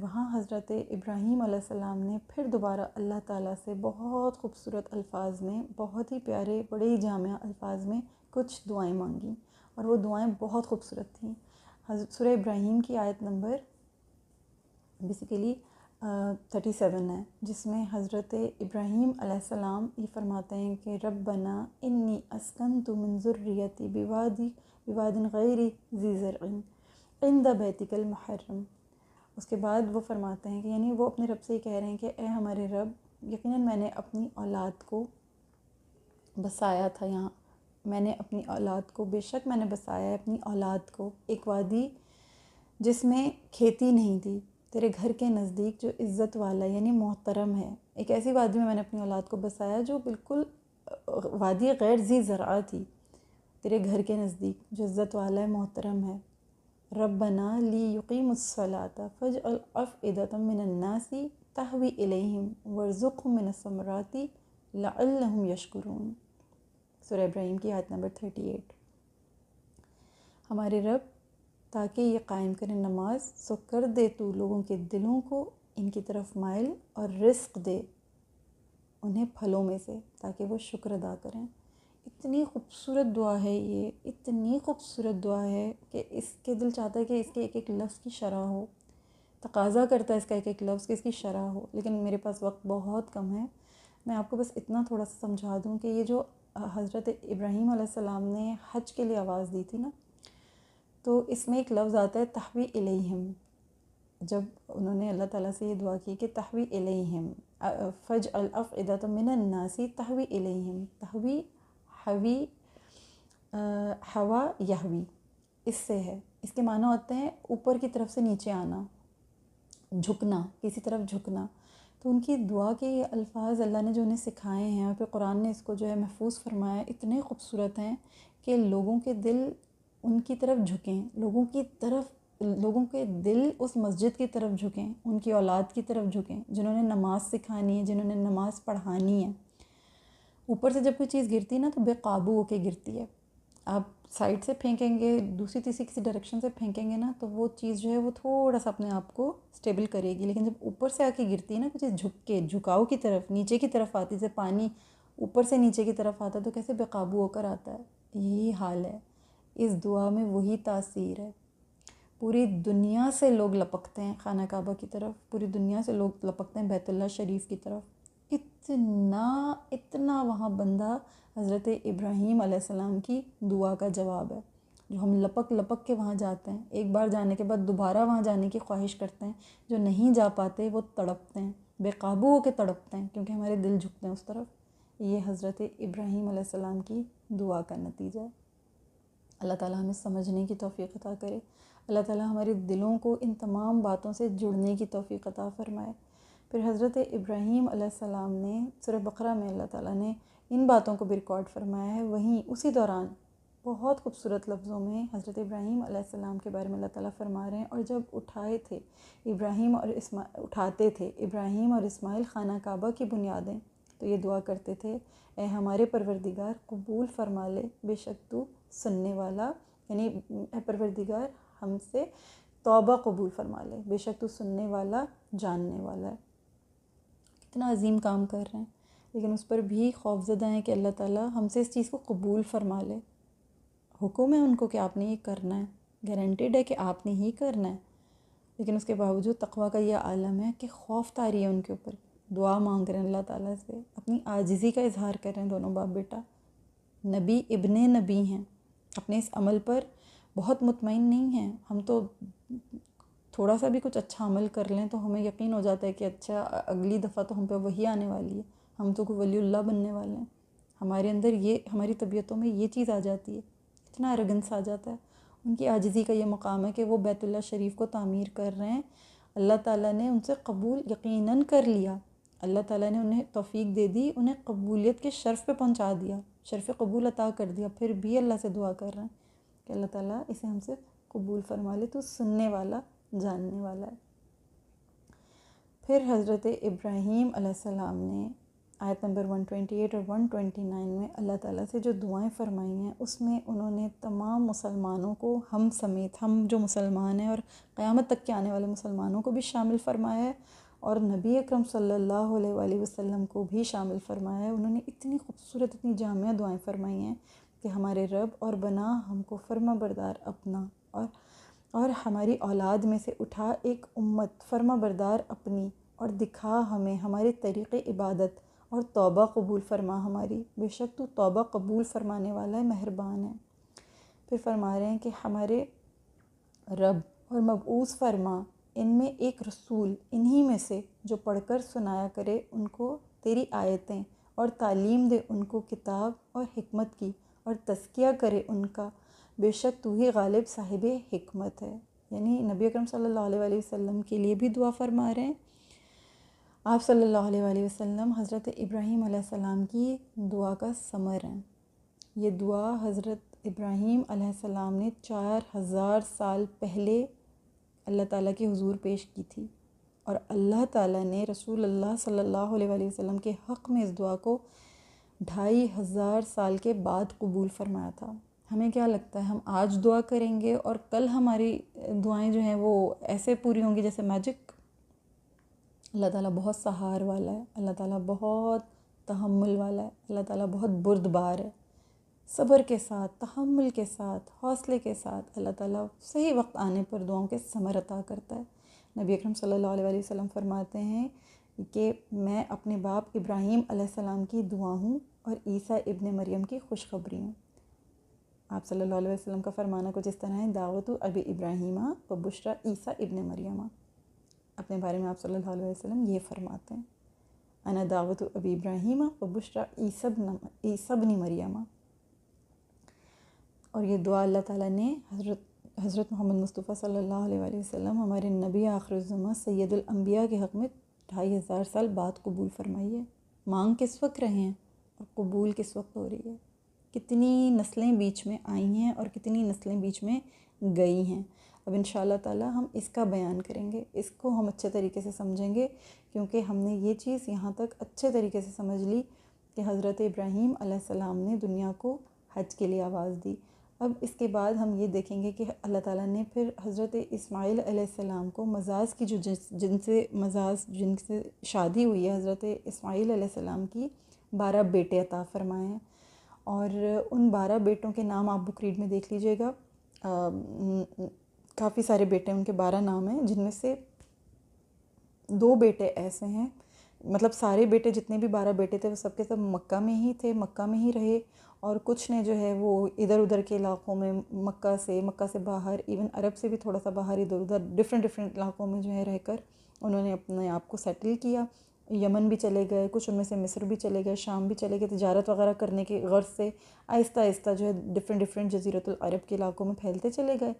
وہاں حضرت ابراہیم علیہ السلام نے پھر دوبارہ اللہ تعالیٰ سے بہت خوبصورت الفاظ میں، بہت ہی پیارے، بڑے ہی جامع الفاظ میں کچھ دعائیں مانگیں، اور وہ دعائیں بہت خوبصورت تھیں۔ سورہ ابراہیم کی آیت نمبر بیسیکلی 37 ہے، جس میں حضرت ابراہیم علیہ السلام یہ فرماتے ہیں کہ ربنا انی اسکنت من ذریتی بواد غیر ذی زرع عند بیتک المحرم۔ اس کے بعد وہ فرماتے ہیں کہ یعنی وہ اپنے رب سے یہ کہہ رہے ہیں کہ اے ہمارے رب، یقیناً میں نے اپنی اولاد کو بسایا تھا یہاں، میں نے اپنی اولاد کو، بے شک میں نے بسایا ہے اپنی اولاد کو ایک وادی جس میں کھیتی نہیں تھی، تیرے گھر کے نزدیک، جو عزت والا یعنی محترم ہے۔ ایک ایسی وادی میں نے اپنی اولاد کو بسایا جو بالکل وادی غیر ذی زرع تھی، تیرے گھر کے نزدیک، جو عزت والا ہے، محترم ہے۔ ربنا لیقیموا الصلاۃ فاجعل افئدۃ من الناس تہوی الیہم وارزقہم من الثمرات لعلہم یشکرون۔ سورہ ابراہیم کی آیت نمبر 38۔ ہمارے رب، تاکہ یہ قائم کریں نماز، سو کر دے تو لوگوں کے دلوں کو ان کی طرف مائل، اور رزق دے انہیں پھلوں میں سے تاکہ وہ شکر ادا کریں۔ اتنی خوبصورت دعا ہے یہ، اتنی خوبصورت دعا ہے کہ اس کے دل چاہتا ہے کہ اس کے ایک ایک لفظ کی شرح ہو، تقاضا کرتا ہے اس کا ایک ایک لفظ کہ اس کی شرح ہو، لیکن میرے پاس وقت بہت کم ہے۔ میں آپ کو بس اتنا تھوڑا سا سمجھا دوں کہ یہ جو حضرت ابراہیم علیہ السلام نے حج کے لیے آواز دی تھی نا، تو اس میں ایک لفظ آتا ہے تہوی الیہم۔ جب انہوں نے اللہ تعالیٰ سے یہ دعا کی کہ تہوی الیہم فاجعل افئدۃ من الناس تہوی الیہم، تہوی حوی، ہوا یہوی، اس سے ہے، اس کے معنی ہوتے ہیں اوپر کی طرف سے نیچے آنا، جھکنا، کسی طرف جھکنا۔ تو ان کی دعا کے یہ الفاظ اللہ نے جو انہیں سکھائے ہیں، اور پھر قرآن نے اس کو جو ہے محفوظ فرمایا، اتنے خوبصورت ہیں کہ لوگوں کے دل ان کی طرف جھکیں، لوگوں کے دل اس مسجد کی طرف جھکیں، ان کی اولاد کی طرف جھکیں جنہوں نے نماز سکھانی ہے، جنہوں نے نماز پڑھانی ہے۔ اوپر سے جب کوئی چیز گرتی ہے نا تو بے قابو ہو کے گرتی ہے، آپ سائڈ سے پھینکیں گے، دوسری تیسری کسی ڈائریکشن سے پھینکیں گے نا تو وہ چیز جو ہے وہ تھوڑا سا اپنے آپ کو سٹیبل کرے گی، لیکن جب اوپر سے آ کے گرتی ہے نا کوئی چیز جھک کے، جھکاؤ کی طرف، نیچے کی طرف آتی، جیسے پانی اوپر سے نیچے کی طرف آتا ہے تو کیسے بے قابو ہو کر آتا ہے، یہی حال ہے اس دعا میں، وہی تاثیر ہے۔ پوری دنیا سے لوگ لپکتے ہیں خانہ کعبہ کی طرف، پوری دنیا سے لوگ لپکتے ہیں بیت اللہ شریف کی طرف، اتنا وہاں بندہ حضرت ابراہیم علیہ السلام کی دعا کا جواب ہے، جو ہم لپک لپک کے وہاں جاتے ہیں، ایک بار جانے کے بعد دوبارہ وہاں جانے کی خواہش کرتے ہیں، جو نہیں جا پاتے وہ تڑپتے ہیں، بے قابو ہو کے تڑپتے ہیں، کیونکہ ہمارے دل جھکتے ہیں اس طرف۔ یہ حضرت ابراہیم علیہ السلام کی دعا کا نتیجہ ہے۔ اللہ تعالیٰ ہمیں سمجھنے کی توفیق عطا کرے، اللہ تعالیٰ ہمارے دلوں کو ان تمام باتوں سے جڑنے کی توفیق عطا فرمائے۔ پھر حضرت ابراہیم علیہ السلام نے سورہ بقرہ میں اللہ تعالیٰ نے ان باتوں کو بھی ریکارڈ فرمایا ہے، وہیں اسی دوران بہت خوبصورت لفظوں میں حضرت ابراہیم علیہ السلام کے بارے میں اللہ تعالیٰ فرما رہے ہیں، اور جب اٹھاتے تھے ابراہیم اور اسماعیل خانہ کعبہ کی بنیادیں، تو یہ دعا کرتے تھے، اے ہمارے پروردگار قبول فرما لے، بے شک تو سننے والا، یعنی اے پروردگار ہم سے توبہ قبول فرما لے، بے شک تو سننے والا، جاننے والا ہے۔ کتنا عظیم کام کر رہے ہیں، لیکن اس پر بھی خوفزدہ ہیں کہ اللہ تعالیٰ ہم سے اس چیز کو قبول فرما لے۔ حکم ہے ان کو کہ آپ نے یہ کرنا ہے، گارنٹیڈ ہے کہ آپ نے ہی کرنا ہے، لیکن اس کے باوجود تقویٰ کا یہ عالم ہے کہ خوف طاری ہے ان کے اوپر، دعا مانگ رہے ہیں اللہ تعالیٰ سے، اپنی عاجزی کا اظہار کر رہے ہیں دونوں باپ بیٹا، نبی ابن نبی ہیں، اپنے اس عمل پر بہت مطمئن نہیں ہیں۔ ہم تو تھوڑا سا بھی کچھ اچھا عمل کر لیں تو ہمیں یقین ہو جاتا ہے کہ اچھا اگلی دفعہ تو ہم پہ وہی آنے والی ہے، ہم تو کوئی ولی اللہ بننے والے ہیں، ہمارے اندر یہ، ہماری طبیعتوں میں یہ چیز آ جاتی ہے، اتنا ایروگنس آ جاتا ہے۔ ان کی عاجزی کا یہ مقام ہے کہ وہ بیت اللہ شریف کو تعمیر کر رہے ہیں، اللہ تعالیٰ نے ان سے قبول یقیناً کر لیا، اللہ تعالیٰ نے انہیں توفیق دے دی، انہیں قبولیت کے شرف پہ پہنچا دیا، شرف قبول عطا کر دیا، پھر بھی اللہ سے دعا کر رہے ہیں کہ اللہ تعالیٰ اسے ہم سے قبول فرما لے، تو سننے والا، جاننے والا ہے۔ پھر حضرت ابراہیم علیہ السلام نے آیت نمبر 128 اور 129 میں اللہ تعالیٰ سے جو دعائیں فرمائی ہیں اس میں انہوں نے تمام مسلمانوں کو ہم سمیت، ہم جو مسلمان ہیں اور قیامت تک کے آنے والے مسلمانوں کو بھی شامل فرمایا ہے، اور نبی اکرم صلی اللہ علیہ وآلہ وسلم کو بھی شامل فرمایا ہے۔ انہوں نے اتنی خوبصورت، اتنی جامع دعائیں فرمائی ہیں کہ ہمارے رب اور بنا ہم کو فرما بردار اپنا اور ہماری اولاد میں سے اٹھا ایک امت فرما بردار اپنی، اور دکھا ہمیں ہمارے طریق عبادت، اور توبہ قبول فرما ہماری، بے شک تو توبہ قبول فرمانے والا ہے، مہربان ہے۔ پھر فرما رہے ہیں کہ ہمارے رب اور مبعوث فرما ان میں ایک رسول، انہی میں سے جو پڑھ کر سنایا کرے ان کو تیری آیتیں، اور تعلیم دے ان کو کتاب اور حکمت کی، اور تزکیہ کرے ان کا، بے شک تو ہی غالب صاحب حکمت ہے۔ یعنی نبی اکرم صلی اللہ علیہ وآلہ وسلم کے لیے بھی دعا فرما رہے ہیں۔ آپ صلی اللہ علیہ وآلہ وسلم حضرت ابراہیم علیہ السلام کی دعا کا ثمر ہیں۔ یہ دعا حضرت ابراہیم علیہ السلام نے 4000 سال پہلے اللہ تعالیٰ کے حضور پیش کی تھی، اور اللہ تعالیٰ نے رسول اللہ صلی اللہ علیہ وآلہ وسلم کے حق میں اس دعا کو 2500 سال کے بعد قبول فرمایا تھا۔ ہمیں کیا لگتا ہے ہم آج دعا کریں گے اور کل ہماری دعائیں جو ہیں وہ ایسے پوری ہوں گی جیسے میجک؟ اللہ تعالیٰ بہت سہار والا ہے، اللہ تعالیٰ بہت تحمل والا ہے، اللہ تعالیٰ بہت بردبار ہے۔ صبر کے ساتھ، تحمل کے ساتھ، حوصلے کے ساتھ اللہ تعالیٰ صحیح وقت آنے پر دعاؤں کے ثمر عطا کرتا ہے۔ نبی اکرم صلی اللہ علیہ وآلہ وسلم فرماتے ہیں کہ میں اپنے باپ ابراہیم علیہ السلام کی دعا ہوں اور عیسیٰ ابن مریم کی خوشخبری ہوں۔ آپ صلی اللہ علیہ وسلم کا فرمانا کچھ اس طرح ہے، دعوت ابی ابراہیمہ و بشرا عیسیٰ ابن مریمہ۔ اپنے بارے میں آپ صلی اللہ علیہ وسلم یہ فرماتے ہیں، انا دعوت ابی ابراہیمہ و بشرا عیسیٰ ابن مریمہ۔ اور یہ دعا اللہ تعالیٰ نے حضرت محمد مصطفیٰ صلی اللہ علیہ وآلہ وسلم ہمارے نبی آخر الزماں سید الانبیاء کے حق میں 2500 سال بعد قبول فرمائی ہے۔ مانگ کس وقت رہے ہیں اور قبول کس وقت ہو رہی ہے؟ کتنی نسلیں بیچ میں آئی ہیں اور کتنی نسلیں بیچ میں گئی ہیں۔ اب انشاءاللہ تعالیٰ ہم اس کا بیان کریں گے، اس کو ہم اچھے طریقے سے سمجھیں گے، کیونکہ ہم نے یہ چیز یہاں تک اچھے طریقے سے سمجھ لی کہ حضرت ابراہیم علیہ السلام نے دنیا کو حج کے لیے آواز دی۔ اب اس کے بعد ہم یہ دیکھیں گے کہ اللہ تعالیٰ نے پھر حضرت اسماعیل علیہ السلام کو مزاج کی جو جن سے شادی ہوئی ہے، حضرت اسماعیل علیہ السلام کی 12 بیٹے عطا فرمائے ہیں، اور ان 12 بیٹوں کے نام آپ بک ریڈ میں دیکھ لیجئے گا۔ کافی سارے بیٹے ان کے 12 نام ہیں، جن میں سے 2 بیٹے ایسے ہیں، مطلب سارے بیٹے جتنے بھی 12 بیٹے تھے وہ سب کے سب مکہ میں ہی تھے، مکہ میں ہی رہے، اور کچھ نے جو ہے وہ ادھر ادھر کے علاقوں میں مکہ سے باہر، ایون عرب سے بھی تھوڑا سا باہر، ادھر ادھر ڈفرینٹ علاقوں میں جو ہے رہ کر انہوں نے اپنے آپ کو سیٹل کیا۔ یمن بھی چلے گئے، کچھ ان میں سے مصر بھی چلے گئے، شام بھی چلے گئے، تجارت وغیرہ کرنے کے غرض سے آہستہ آہستہ جو ہے ڈفرینٹ جزیرۃ العرب کے علاقوں میں پھیلتے چلے گئے،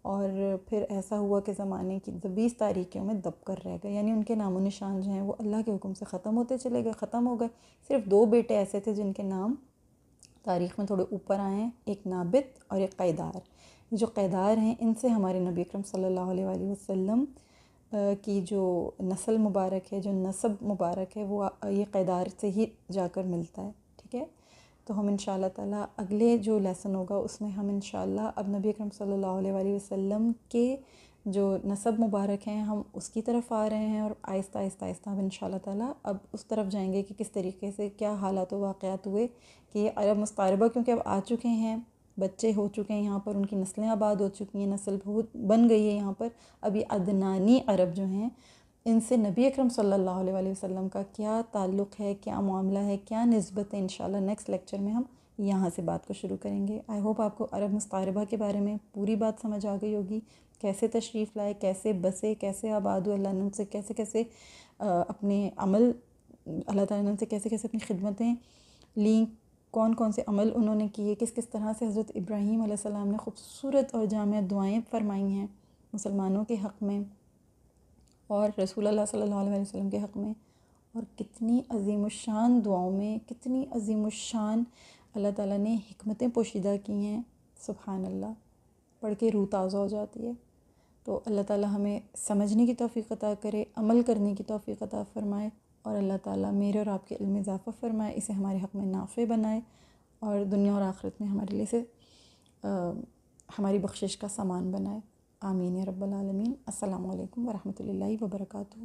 اور پھر ایسا ہوا کہ زمانے کی 20 تاریکیوں میں دب کر رہ گئے، یعنی ان کے نام و نشان جو ہیں وہ اللہ کے حکم سے ختم ہوتے چلے گئے، ختم ہو گئے۔ صرف 2 بیٹے ایسے تھے جن کے نام تاریخ میں تھوڑے اوپر آئے ہیں، ایک نابت اور ایک قیدار۔ یہ جو قیدار ہیں ان سے ہمارے نبی اکرم صلی اللہ علیہ وآلہ وسلم کی جو نسل مبارک ہے، جو نسب مبارک ہے، وہ یہ قیدار سے ہی جا کر ملتا ہے، ٹھیک ہے؟ تو ہم انشاءاللہ تعالیٰ اگلے جو لیسن ہوگا اس میں ہم انشاءاللہ اب نبی اکرم صلی اللہ علیہ وآلہ وسلم کے جو نسب مبارک ہیں ہم اس کی طرف آ رہے ہیں، اور آہستہ آہستہ ہم انشاءاللہ تعالیٰ اب اس طرف جائیں گے کہ کس طریقے سے کیا حالات و واقعات ہوئے کہ یہ عرب مستعربہ کیونکہ اب آ چکے ہیں، بچے ہو چکے ہیں یہاں پر، ان کی نسلیں آباد ہو چکی ہیں، نسل بن گئی ہے یہاں پر، اب یہ عدنانی عرب جو ہیں ان سے نبی اکرم صلی اللہ علیہ وآلہ وسلم کا کیا تعلق ہے، کیا معاملہ ہے، کیا نسبت ہے، انشاءاللہ نیکسٹ لیکچر میں ہم یہاں سے بات کو شروع کریں گے۔ آئی ہوپ آپ کو عرب مستعربہ کے بارے میں پوری بات سمجھ آ گئی ہوگی، کیسے تشریف لائے، کیسے بسے، کیسے آباد ہوئے، اللہ نے ان سے کیسے اپنے عمل، اللہ تعالیٰ نے ان سے کیسے اپنی خدمتیں لیں، کون سے عمل انہوں نے کیے، کس طرح سے حضرت ابراہیم علیہ السلام نے خوبصورت اور جامع دعائیں فرمائی ہیں مسلمانوں کے حق میں اور رسول اللہ صلی اللہ علیہ وسلم کے حق میں، اور کتنی عظیم الشان دعاؤں میں کتنی عظیم الشان اللہ تعالیٰ نے حکمتیں پوشیدہ کی ہیں، سبحان اللہ، پڑھ کے روح تازہ ہو جاتی ہے۔ تو اللہ تعالیٰ ہمیں سمجھنے کی توفیق عطا کرے، عمل کرنے کی توفیق عطا فرمائے، اور اللہ تعالیٰ میرے اور آپ کے علم میں اضافہ فرمائے، اسے ہمارے حق میں نافع بنائے اور دنیا اور آخرت میں ہمارے لیے اسے ہماری بخشش کا سامان بنائے۔ آمین یا رب العالمین۔ السلام علیکم ورحمۃ اللہ وبرکاتہ۔